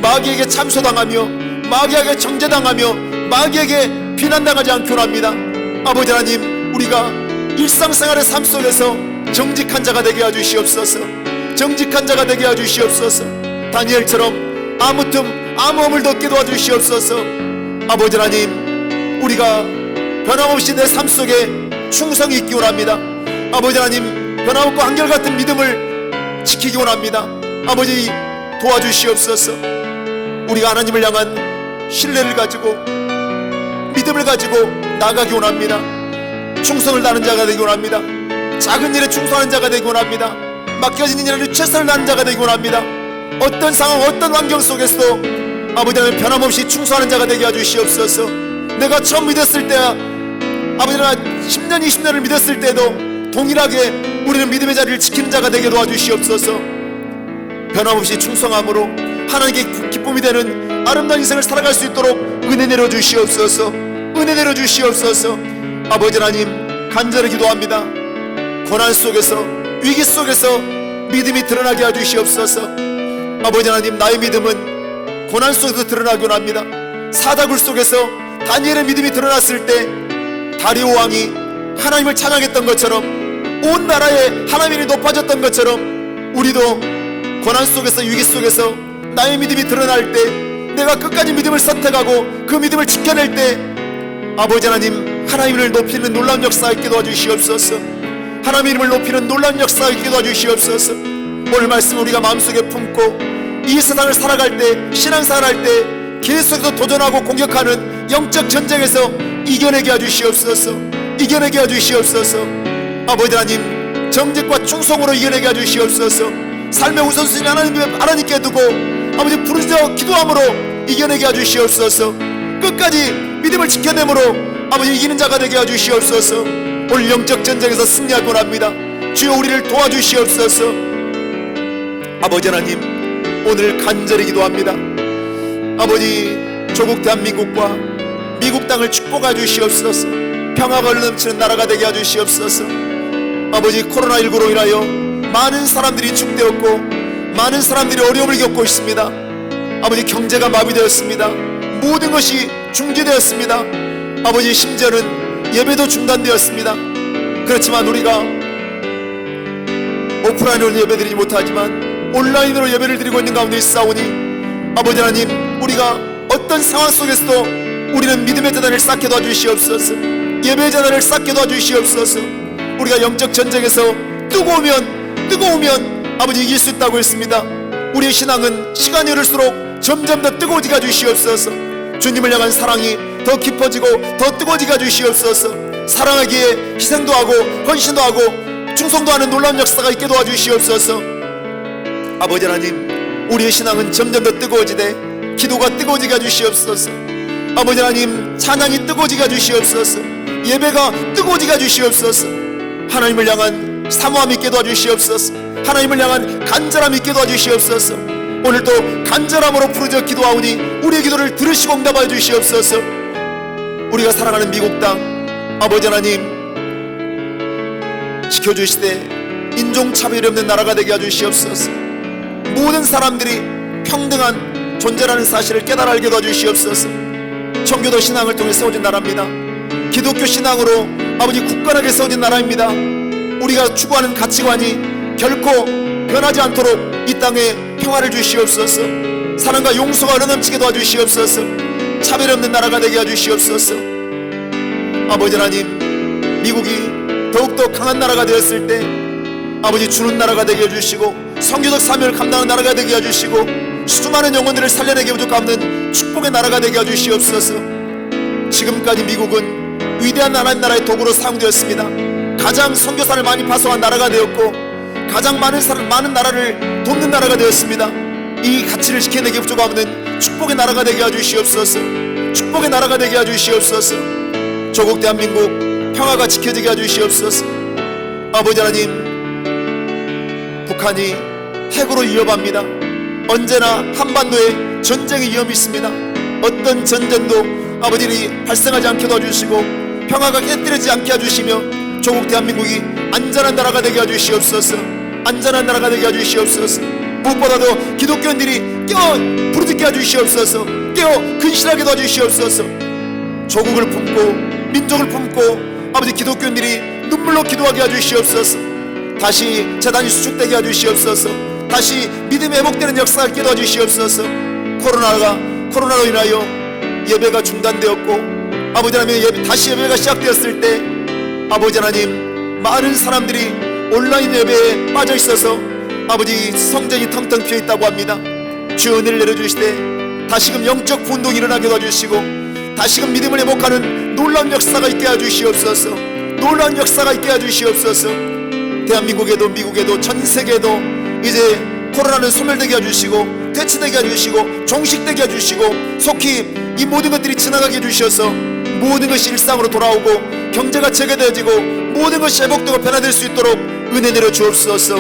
마귀에게 참소당하며 마귀에게 정죄당하며 마귀에게 비난당하지 않기 원합니다. 아버지 하나님, 우리가 일상생활의 삶 속에서 정직한 자가 되게 해주시옵소서. 정직한 자가 되게 해주시옵소서. 다니엘처럼 아무 틈 아무 허물도 없게 도와주시옵소서. 아버지 하나님, 우리가 변함없이 내 삶 속에 충성이 있기 원합니다. 아버지 하나님, 변함없고 한결같은 믿음을 지키기 원합니다. 아버지 도와주시옵소서. 우리가 하나님을 향한 신뢰를 가지고 믿음을 가지고 나가기 원합니다. 충성을 다하는 자가 되기 원합니다. 작은 일에 충성하는 자가 되기 원합니다. 맡겨진 일에 최선을 다하는 자가 되기 원합니다. 어떤 상황 어떤 환경 속에서도 아버지 하나님 변함없이 충성하는 자가 되게 해주시옵소서. 내가 처음 믿었을 때 아버지 하나님 10년 20년을 믿었을 때도 동일하게 우리는 믿음의 자리를 지키는 자가 되게 도와주시옵소서. 변함없이 충성함으로 하나님께 기쁨이 되는 아름다운 인생을 살아갈 수 있도록 은혜 내려주시옵소서. 은혜 내려주시옵소서. 아버지 하나님, 간절히 기도합니다. 고난 속에서 위기 속에서 믿음이 드러나게 해주시옵소서. 아버지 하나님, 나의 믿음은 고난 속에서 드러나기 원합니다. 사다굴 속에서 다니엘의 믿음이 드러났을 때 다리오 왕이 하나님을 찬양했던 것처럼 온 나라에 하나님이 높아졌던 것처럼 우리도 고난 속에서 위기 속에서 나의 믿음이 드러날 때, 내가 끝까지 믿음을 선택하고 그 믿음을 지켜낼 때 아버지 하나님, 하나님을 높이는 놀라운 역사가 있게 도와주시옵소서. 하나님의 이름을 높이는 놀라운 역사가 있게 도와주시옵소서. 오늘 말씀 우리가 마음속에 품고 이 세상을 살아갈 때, 신앙생활 할 때 계속해서 도전하고 공격하는 영적 전쟁에서 이겨내게 해주시옵소서. 이겨내게 해주시옵소서. 아버지 하나님, 정직과 충성으로 이겨내게 해주시옵소서. 삶의 우선순위 하나님께 두고 아버지 부르짖어 기도함으로 이겨내게 해주시옵소서. 끝까지 믿음을 지켜내므로 아버지 이기는 자가 되게 해주시옵소서. 오늘 영적 전쟁에서 승리하기 원합니다. 주여 우리를 도와주시옵소서. 아버지 하나님, 오늘 간절히 기도합니다. 아버지, 조국 대한민국과 미국 땅을 축복해 주시옵소서. 평화가 넘치는 나라가 되게 해주시옵소서. 아버지, 코로나19로 인하여 많은 사람들이 죽되었고 많은 사람들이 어려움을 겪고 있습니다. 아버지, 경제가 마비되었습니다. 모든 것이 중지되었습니다. 아버지, 심지어는 예배도 중단되었습니다. 그렇지만 우리가 오프라인으로 예배드리지 못하지만 온라인으로 예배를 드리고 있는 가운데 있사오니 아버지 하나님, 우리가 어떤 상황 속에서도 우리는 믿음의 재단을 쌓게 도와주시옵소서. 예배의 재단을 쌓게 도와주시옵소서. 우리가 영적 전쟁에서 뜨거우면 아버지 이길 수 있다고 했습니다. 우리의 신앙은 시간이 흐를수록 점점 더 뜨거워지게 해주시옵소서. 주님을 향한 사랑이 더 깊어지고 더 뜨거워지게 해주시옵소서. 사랑하기에 희생도 하고 헌신도 하고 충성도 하는 놀라운 역사가 있게 도와주시옵소서. 아버지 하나님, 우리의 신앙은 점점 더 뜨거워지되 기도가 뜨거워지게 해주시옵소서. 아버지 하나님, 찬양이 뜨거워지게 해주시옵소서. 예배가 뜨거워지게 해주시옵소서. 하나님을 향한 사모함이 있게 도와주시옵소서. 하나님을 향한 간절함이 있게 도와주시옵소서. 오늘도 간절함으로 부르짖어 기도하오니 우리의 기도를 들으시고 응답하여 주시옵소서. 우리가 사랑하는 미국 땅 아버지 하나님, 지켜주시되 인종차별이 없는 나라가 되게 해주시옵소서. 모든 사람들이 평등한 존재라는 사실을 깨달아 알게 도와주시옵소서. 청교도 신앙을 통해 세워진 나라입니다. 기독교 신앙으로 아버지 굳건하게 세워진 나라입니다. 우리가 추구하는 가치관이 결코 변하지 않도록 이 땅에 평화를 주시옵소서. 사랑과 용서가 흘러넘치게 도와주시옵소서. 차별 없는 나라가 되게 해주시옵소서. 아버지 하나님, 미국이 더욱더 강한 나라가 되었을 때 아버지 주는 나라가 되게 해주시고 선교적 사명을 감당하는 나라가 되게 해주시고 수많은 영혼들을 살려내게 부족함는 축복의 나라가 되게 해주시옵소서. 지금까지 미국은 위대한 나라의 도구로 사용되었습니다. 가장 선교사를 많이 파송한 나라가 되었고 가장 많은 나라를 돕는 나라가 되었습니다. 이 가치를 지켜내기 부족함는 축복의 나라가 되게 해주시옵소서. 축복의 나라가 되게 해주시옵소서. 조국 대한민국 평화가 지켜지게 해주시옵소서. 아버지 하나님, 북한이 핵으로 위협합니다. 언제나 한반도에 전쟁의 위험이 있습니다. 어떤 전쟁도 아버지를 발생하지 않게 도와주시고 평화가 깨뜨리지 않게 해주시며 조국 대한민국이 안전한 나라가 되게 해주시옵소서. 안전한 나라가 되게 해주시옵소서. 무엇보다도 기독교인들이 깨어 부르짖게 해주시옵소서. 깨어 근실하게 도와주시옵소서. 조국을 품고 민족을 품고 아버지 기독교인들이 눈물로 기도하게 해주시옵소서. 다시 재단이 수축되게 해주시옵소서. 다시 믿음이 회복되는 역사가 있게 도와주시옵소서. 코로나로 인하여 예배가 중단되었고 아버지 하나님 다시 예배가 시작되었을 때 아버지 하나님 많은 사람들이 온라인 예배에 빠져 있어서 아버지 성전이 텅텅 비어 있다고 합니다. 주여 은혜를 내려주시되 다시금 영적 분동이 일어나게 도와주시고 다시금 믿음을 회복하는 놀라운 역사가 있게 해주시옵소서. 놀라운 역사가 있게 해주시옵소서. 대한민국에도 미국에도 전 세계에도 이제 코로나는 소멸되게 해주시고 퇴치되게 해주시고 종식되게 해주시고 속히 이 모든 것들이 지나가게 해주셔서 모든 것이 일상으로 돌아오고 경제가 재개되어지고 모든 것이 회복되고 변화될 수 있도록 은혜 내려 주옵소서.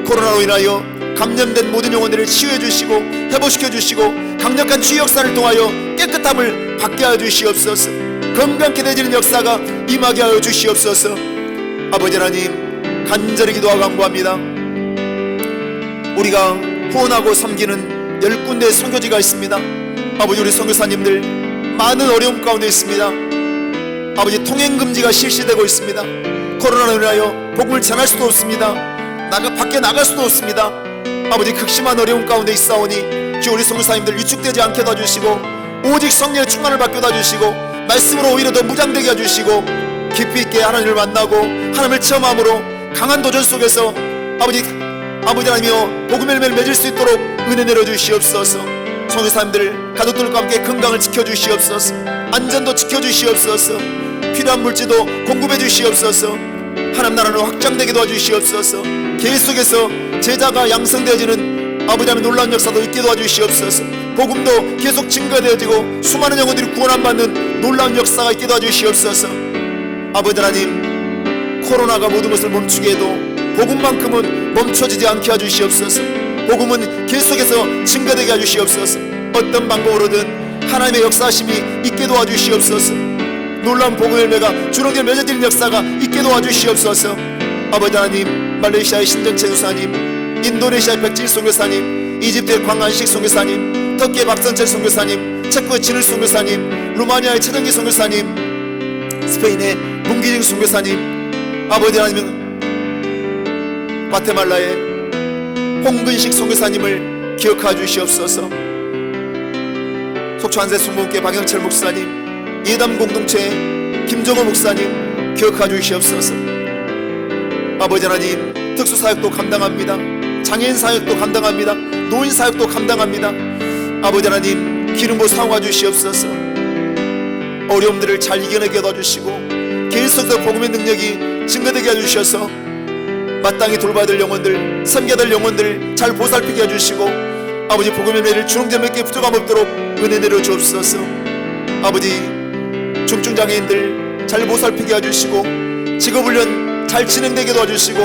코로나로 인하여 감염된 모든 영혼들을 치유해 주시고 회복시켜 주시고 강력한 치유 역사를 통하여 깨끗함을 받게 하여 주시옵소서. 건강케 되지는 역사가 임하게 하여 주시옵소서. 아버지 하나님 간절히 기도하고 간구합니다. 우리가 후원하고 섬기는 10군데의 선교지가 있습니다. 아버지 우리 선교사님들 많은 어려움 가운데 있습니다. 아버지 통행금지가 실시되고 있습니다. 코로나로 인하여 복음을 전할 수도 없습니다. 밖에 나갈 수도 없습니다. 아버지 극심한 어려움 가운데 있사오니 주 우리 선교사님들 위축되지 않게 도와주시고 오직 성령의 충만을 받게 도와주시고 말씀으로 오히려 더 무장되게 해주시고 깊이 있게 하나님을 만나고 하나님을 체험함으로 강한 도전 속에서 아버지 하나님이여 복음의 열매를 맺을 수 있도록 은혜 내려주시옵소서. 선교사님들 가족들과 함께 건강을 지켜주시옵소서. 안전도 지켜주시옵소서. 필요한 물질도 공급해 주시옵소서. 하나님 나라는 확장되게 도와주시옵소서. 계속해서 제자가 양성되어지는 아버지 하나님 놀라운 역사도 있게 도와주시옵소서. 복음도 계속 증거되어지고 수많은 영혼들이 구원 받는 놀라운 역사가 있게 도와주시옵소서. 아버지 하나님 코로나가 모든 것을 멈추게 해도 복음만큼은 멈춰지지 않게 해주시옵소서. 복음은 계속해서 증거되게 해주시옵소서. 어떤 방법으로든 하나님의 역사하심이 있게 도와주시옵소서. 놀라운 복음의 열매가 주렁에 맺어지는 역사가 있게 도와주시옵소서. 아버지 하나님 말레이시아의 신정채 교사님, 인도네시아의 백질 선교사님, 이집트의 광안식 선교사님, 터키의 박선철 선교사님, 체코의 진을 선교사님, 루마니아의 최정기 선교사님, 스페인의 문기징 선교사님, 아버지 하나님 과테말라의 홍근식 선교사님을 기억하여 주시옵소서. 속초한세 순복음교회 박영철 목사님, 예담 공동체 김정호 목사님 기억하여 주시옵소서. 아버지 하나님 특수사역도 감당합니다. 장애인 사역도 감당합니다. 노인 사역도 감당합니다. 아버지 하나님 기름 부어 사용하 주시옵소서. 어려움들을 잘 이겨내게 도와주시고 계속해서 복음의 능력이 증거되게 해주셔서 마땅히 돌봐야 영혼들, 섬겨야 될 영혼들 잘 보살피게 해주시고 아버지 복음의 매를 주렁제 몇 개 부족함 없도록 은혜 내려 주옵소서. 아버지 중증장애인들 잘 보살피게 해주시고 직업훈련 잘 진행되게 도와주시고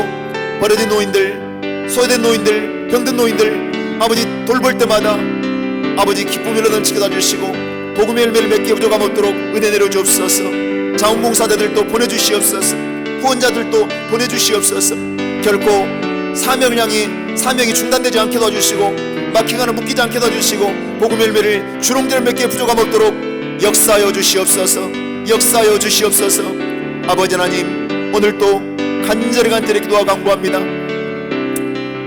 버려진 노인들, 소외된 노인들, 병든 노인들 아버지 돌볼 때마다 아버지 기쁨으로 넘치게 도와주시고 복음의 열매를 맺게 부족함 없도록 은혜 내려 주옵소서. 자원봉사자들도 보내주시옵소서. 후원자들도 보내주시옵소서. 결코 사명이 중단되지 않게 도와주시고 막히거나 묶이지 않게 도와주시고 복음의 열매를 주렁대를 맺게 부족함 없도록 역사하여 주시옵소서. 역사하여 주시옵소서. 아버지 하나님 오늘도 간절히 기도하고 간구합니다.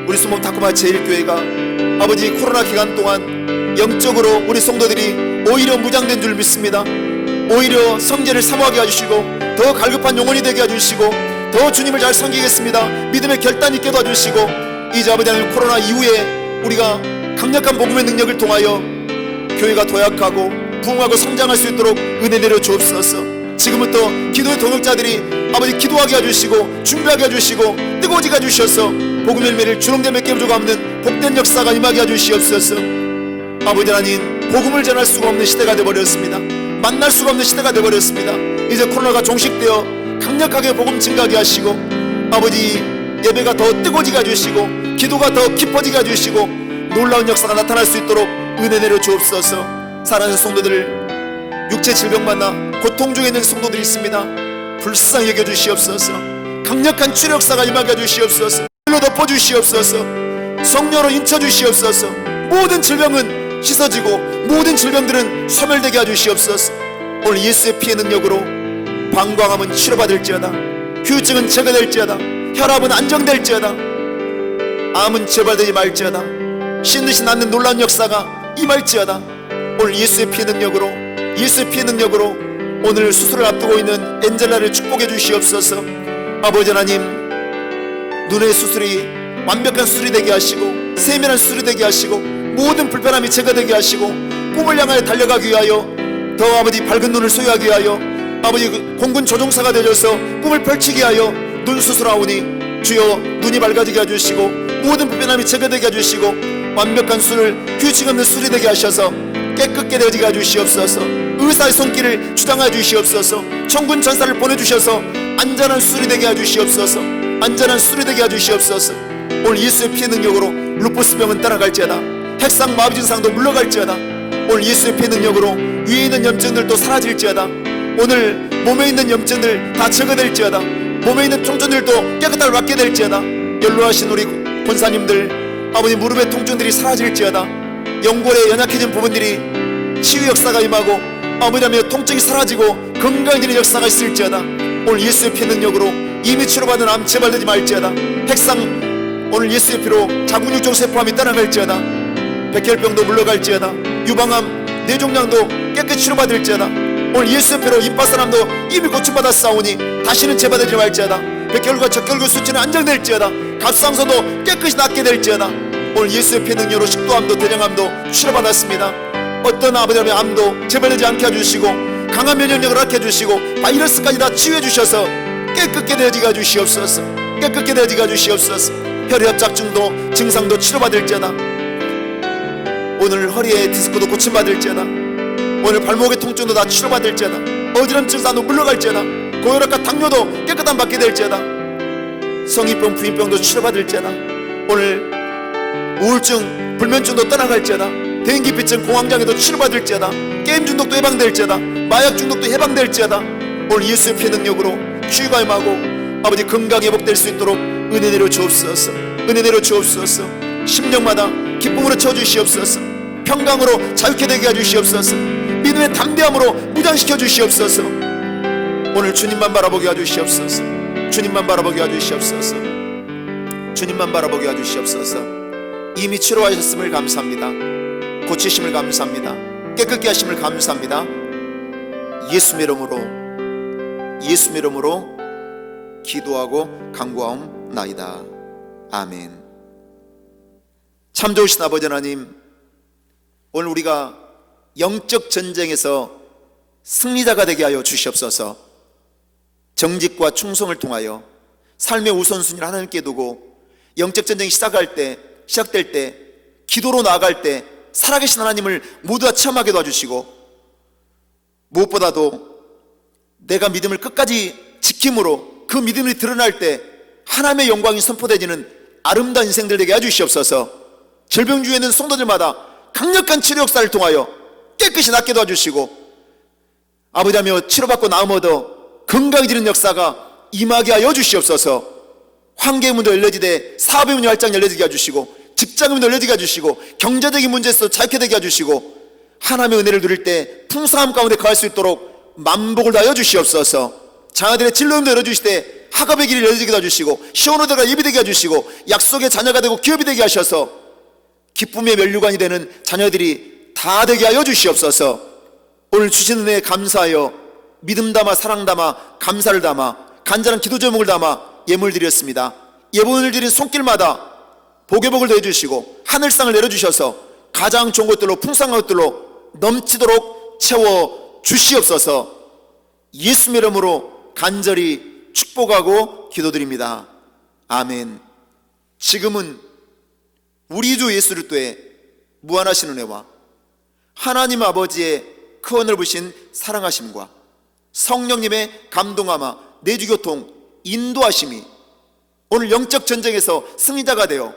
우리 수목 타코마 제1교회가 아버지 코로나 기간 동안 영적으로 우리 성도들이 오히려 무장된 줄 믿습니다. 오히려 성제를 사모하게 해주시고 더 갈급한 영혼이 되게 해주시고 더 주님을 잘 섬기겠습니다 믿음의 결단 있게 도와주시고 이제 아버지 하나님 코로나 이후에 우리가 강력한 복음의 능력을 통하여 교회가 도약하고 부흥하고 성장할 수 있도록 은혜 내려 주옵소서. 지금부터 기도의 동역자들이 아버지 기도하게 해주시고 준비하게 해주시고 뜨거워지게 해주셔서 복음의 열매를 주렁대 맺게 부족 없는 복된 역사가 임하게 해주시옵소서. 아버지 하나님 복음을 전할 수가 없는 시대가 되어버렸습니다. 만날 수가 없는 시대가 되어버렸습니다. 이제 코로나가 종식되어 강력하게 복음 증가하게 하시고 아버지 예배가 더 뜨거워지게 해주시고 기도가 더 깊어지게 해주시고 놀라운 역사가 나타날 수 있도록 은혜 내려 주옵소서. 사랑하는 성도들, 육체 질병 만나 고통 중에 있는 성도들이 있습니다. 불쌍히 여겨주시옵소서. 강력한 치료역사가 임하게 해주시옵소서. 불로 덮어주시옵소서. 성령으로 인쳐주시옵소서. 모든 질병은 씻어지고 모든 질병들은 소멸되게 해주시옵소서. 오늘 예수의 피의 능력으로 방광암은 치료받을지어다, 후유증은 제거될지어다, 혈압은 안정될지어다, 암은 재발되지 말지어다, 신듯이 낫는 놀라운 역사가 임할지어다. 오늘 예수의 피의 능력으로, 예수의 피의 능력으로 오늘 수술을 앞두고 있는 엔젤라를 축복해 주시옵소서. 아버지 하나님, 눈의 수술이 완벽한 수술이 되게 하시고 세밀한 수술이 되게 하시고 모든 불편함이 제거되게 하시고 꿈을 향하여 달려가기 위하여 더 아버지 밝은 눈을 소유하기 위하여 아버지 공군 조종사가 되셔서 꿈을 펼치게 하여 눈 수술하오니 주여 눈이 밝아지게 해주시고 모든 불편함이 제거되게 해주시고 완벽한 수술을 규칙 없는 수술이 되게 하셔서 깨끗게 되게 해주시옵소서. 의사의 손길을 주장해 주시옵소서. 천군 전사를 보내주셔서 안전한 수술이 되게 해주시옵소서. 안전한 수술이 되게 해주시옵소서. 오늘 예수의 피의 능력으로 루푸스병은 떠나갈지어다, 핵상 마비 증상도 물러갈지어다. 오늘 예수의 피의 능력으로 위에 있는 염증들도 사라질지어다. 오늘 몸에 있는 염증들 다 제거될지어다. 몸에 있는 통증들도 깨끗하게 낫게 될지어다. 연로하신 우리 권사님들 아버지 무릎의 통증들이 사라질지어다. 연골에 연약해진 부분들이 치유 역사가 임하고 아버지라며 통증이 사라지고 건강해지는 역사가 있을지어다. 오늘 예수의 피 능력으로 이미 치료받은 암 재발되지 말지어다. 핵상 오늘 예수의 피로 자궁육종 세포암이 떠나갈지어다. 백혈병도 물러갈지어다. 유방암 뇌종양도 깨끗이 치료받을지어다. 오늘 예수의 피로 입바사람도 이미 고침받았사오니 다시는 재발되지 말지어다. 백혈과 적혈구 수치는 안정될지어다. 갑상선도 깨끗이 낫게 될지어다. 오늘 예수의 피 능력으로 식도암도 대장암도 치료받았습니다. 어떤 아버지의 암도 재발되지 않게 해주시고 강한 면역력을 갖게 해주시고 바이러스까지 다 치유해 주셔서 깨끗게 되어지게 해주시옵소서. 깨끗게 되어지게 해주시옵소서. 혈액작증도 증상도 치료받을지어다. 오늘 허리에 디스크도 고침받을지어다. 오늘 발목의 통증도 다 치료받을지어다. 어지럼 증상도 물러갈지어다. 고혈압과 당뇨도 깨끗한 받게 될지어다. 성인병 부인병도 치료받을지어다. 오늘 우울증 불면증도 떠나갈지어다. 대인기피증 공황장애도 치료받을지어다. 게임 중독도 해방될지어다. 마약 중독도 해방될지어다. 오늘 예수의 피 능력으로 치유가 임하고 아버지 건강 회복될 수 있도록 은혜 내려 주옵소서. 은혜 내려 주옵소서. 심령마다 기쁨으로 채워주시옵소서. 평강으로 자유케 되게 해주시옵소서. 믿음의 담대함으로 무장시켜 주시옵소서. 오늘 주님만 바라보게 해주시옵소서. 주님만 바라보게 해주시옵소서. 주님만 바라보게 해주시옵소서. 이미 치료하셨음을 감사합니다. 고치심을 감사합니다. 깨끗게 하심을 감사합니다. 예수 이름으로 예수 이름으로 기도하고 간구하옵나이다. 아멘. 참 좋으신 아버지 하나님, 오늘 우리가 영적 전쟁에서 승리자가 되게 하여 주시옵소서. 정직과 충성을 통하여 삶의 우선순위를 하나님께 두고 영적 전쟁이 시작될 때 기도로 나아갈 때 살아계신 하나님을 모두 다 체험하게 도와주시고 무엇보다도 내가 믿음을 끝까지 지킴으로 그 믿음이 드러날 때 하나님의 영광이 선포되지는 아름다운 인생들 되게 해주시옵소서. 질병 중에 있는 성도들마다 강력한 치료 역사를 통하여 깨끗이 낫게 도와주시고 아버지하며 치료받고 나음 얻어 건강해지는 역사가 임하게 하여 주시옵소서. 환경의 문도 열려지되 사업의 문이 활짝 열려지게 해주시고 직장의 문도 열려지게 해주시고 경제적인 문제에서 자유케 되게 해주시고 하나님의 은혜를 누릴 때 풍성함 가운데 거할 수 있도록 만복을 다하여 주시옵소서. 자녀들의 진로임도 열어주시되 학업의 길이 열려지게 해주시고 시원호대가 예비되게 해주시고 약속의 자녀가 되고 기업이 되게 하셔서 기쁨의 면류관이 되는 자녀들이 다 되게 하여 주시옵소서. 오늘 주신 은혜에 감사하여 믿음 담아 사랑 담아 감사를 담아 간절한 기도 제목을 담아 예물 드렸습니다. 예물을 드린 손길마다 복의 복을 더해주시고 하늘상을 내려주셔서 가장 좋은 것들로 풍성한 것들로 넘치도록 채워 주시옵소서. 예수 이름으로 간절히 축복하고 기도드립니다. 아멘. 지금은 우리 주 예수 그리스도의 무한하신 은혜와 하나님 아버지의 크고 넓으신 사랑하심과 성령님의 감동하마 내주교통 인도하심이 오늘 영적 전쟁에서 승리자가 되어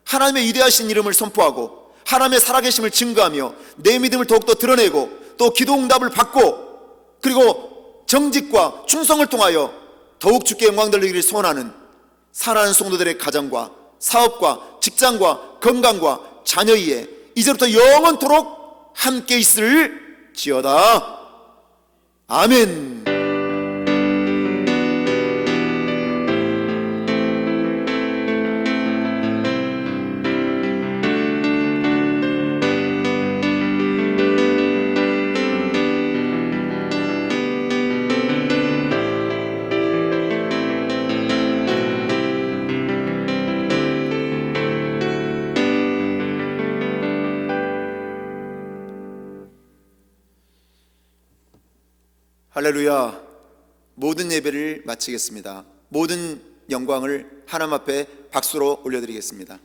하나님의 위대하신 이름을 선포하고 하나님의 살아계심을 증거하며 내 믿음을 더욱더 드러내고 또 기도 응답을 받고 그리고 정직과 충성을 통하여 더욱 주께 영광 돌리기를 소원하는 사랑하는 성도들의 가정과 사업과 직장과 건강과 자녀 위에 이제부터 영원토록 함께 있을지어다. 아멘. 할렐루야. 모든 예배를 마치겠습니다. 모든 영광을 하나님 앞에 박수로 올려드리겠습니다.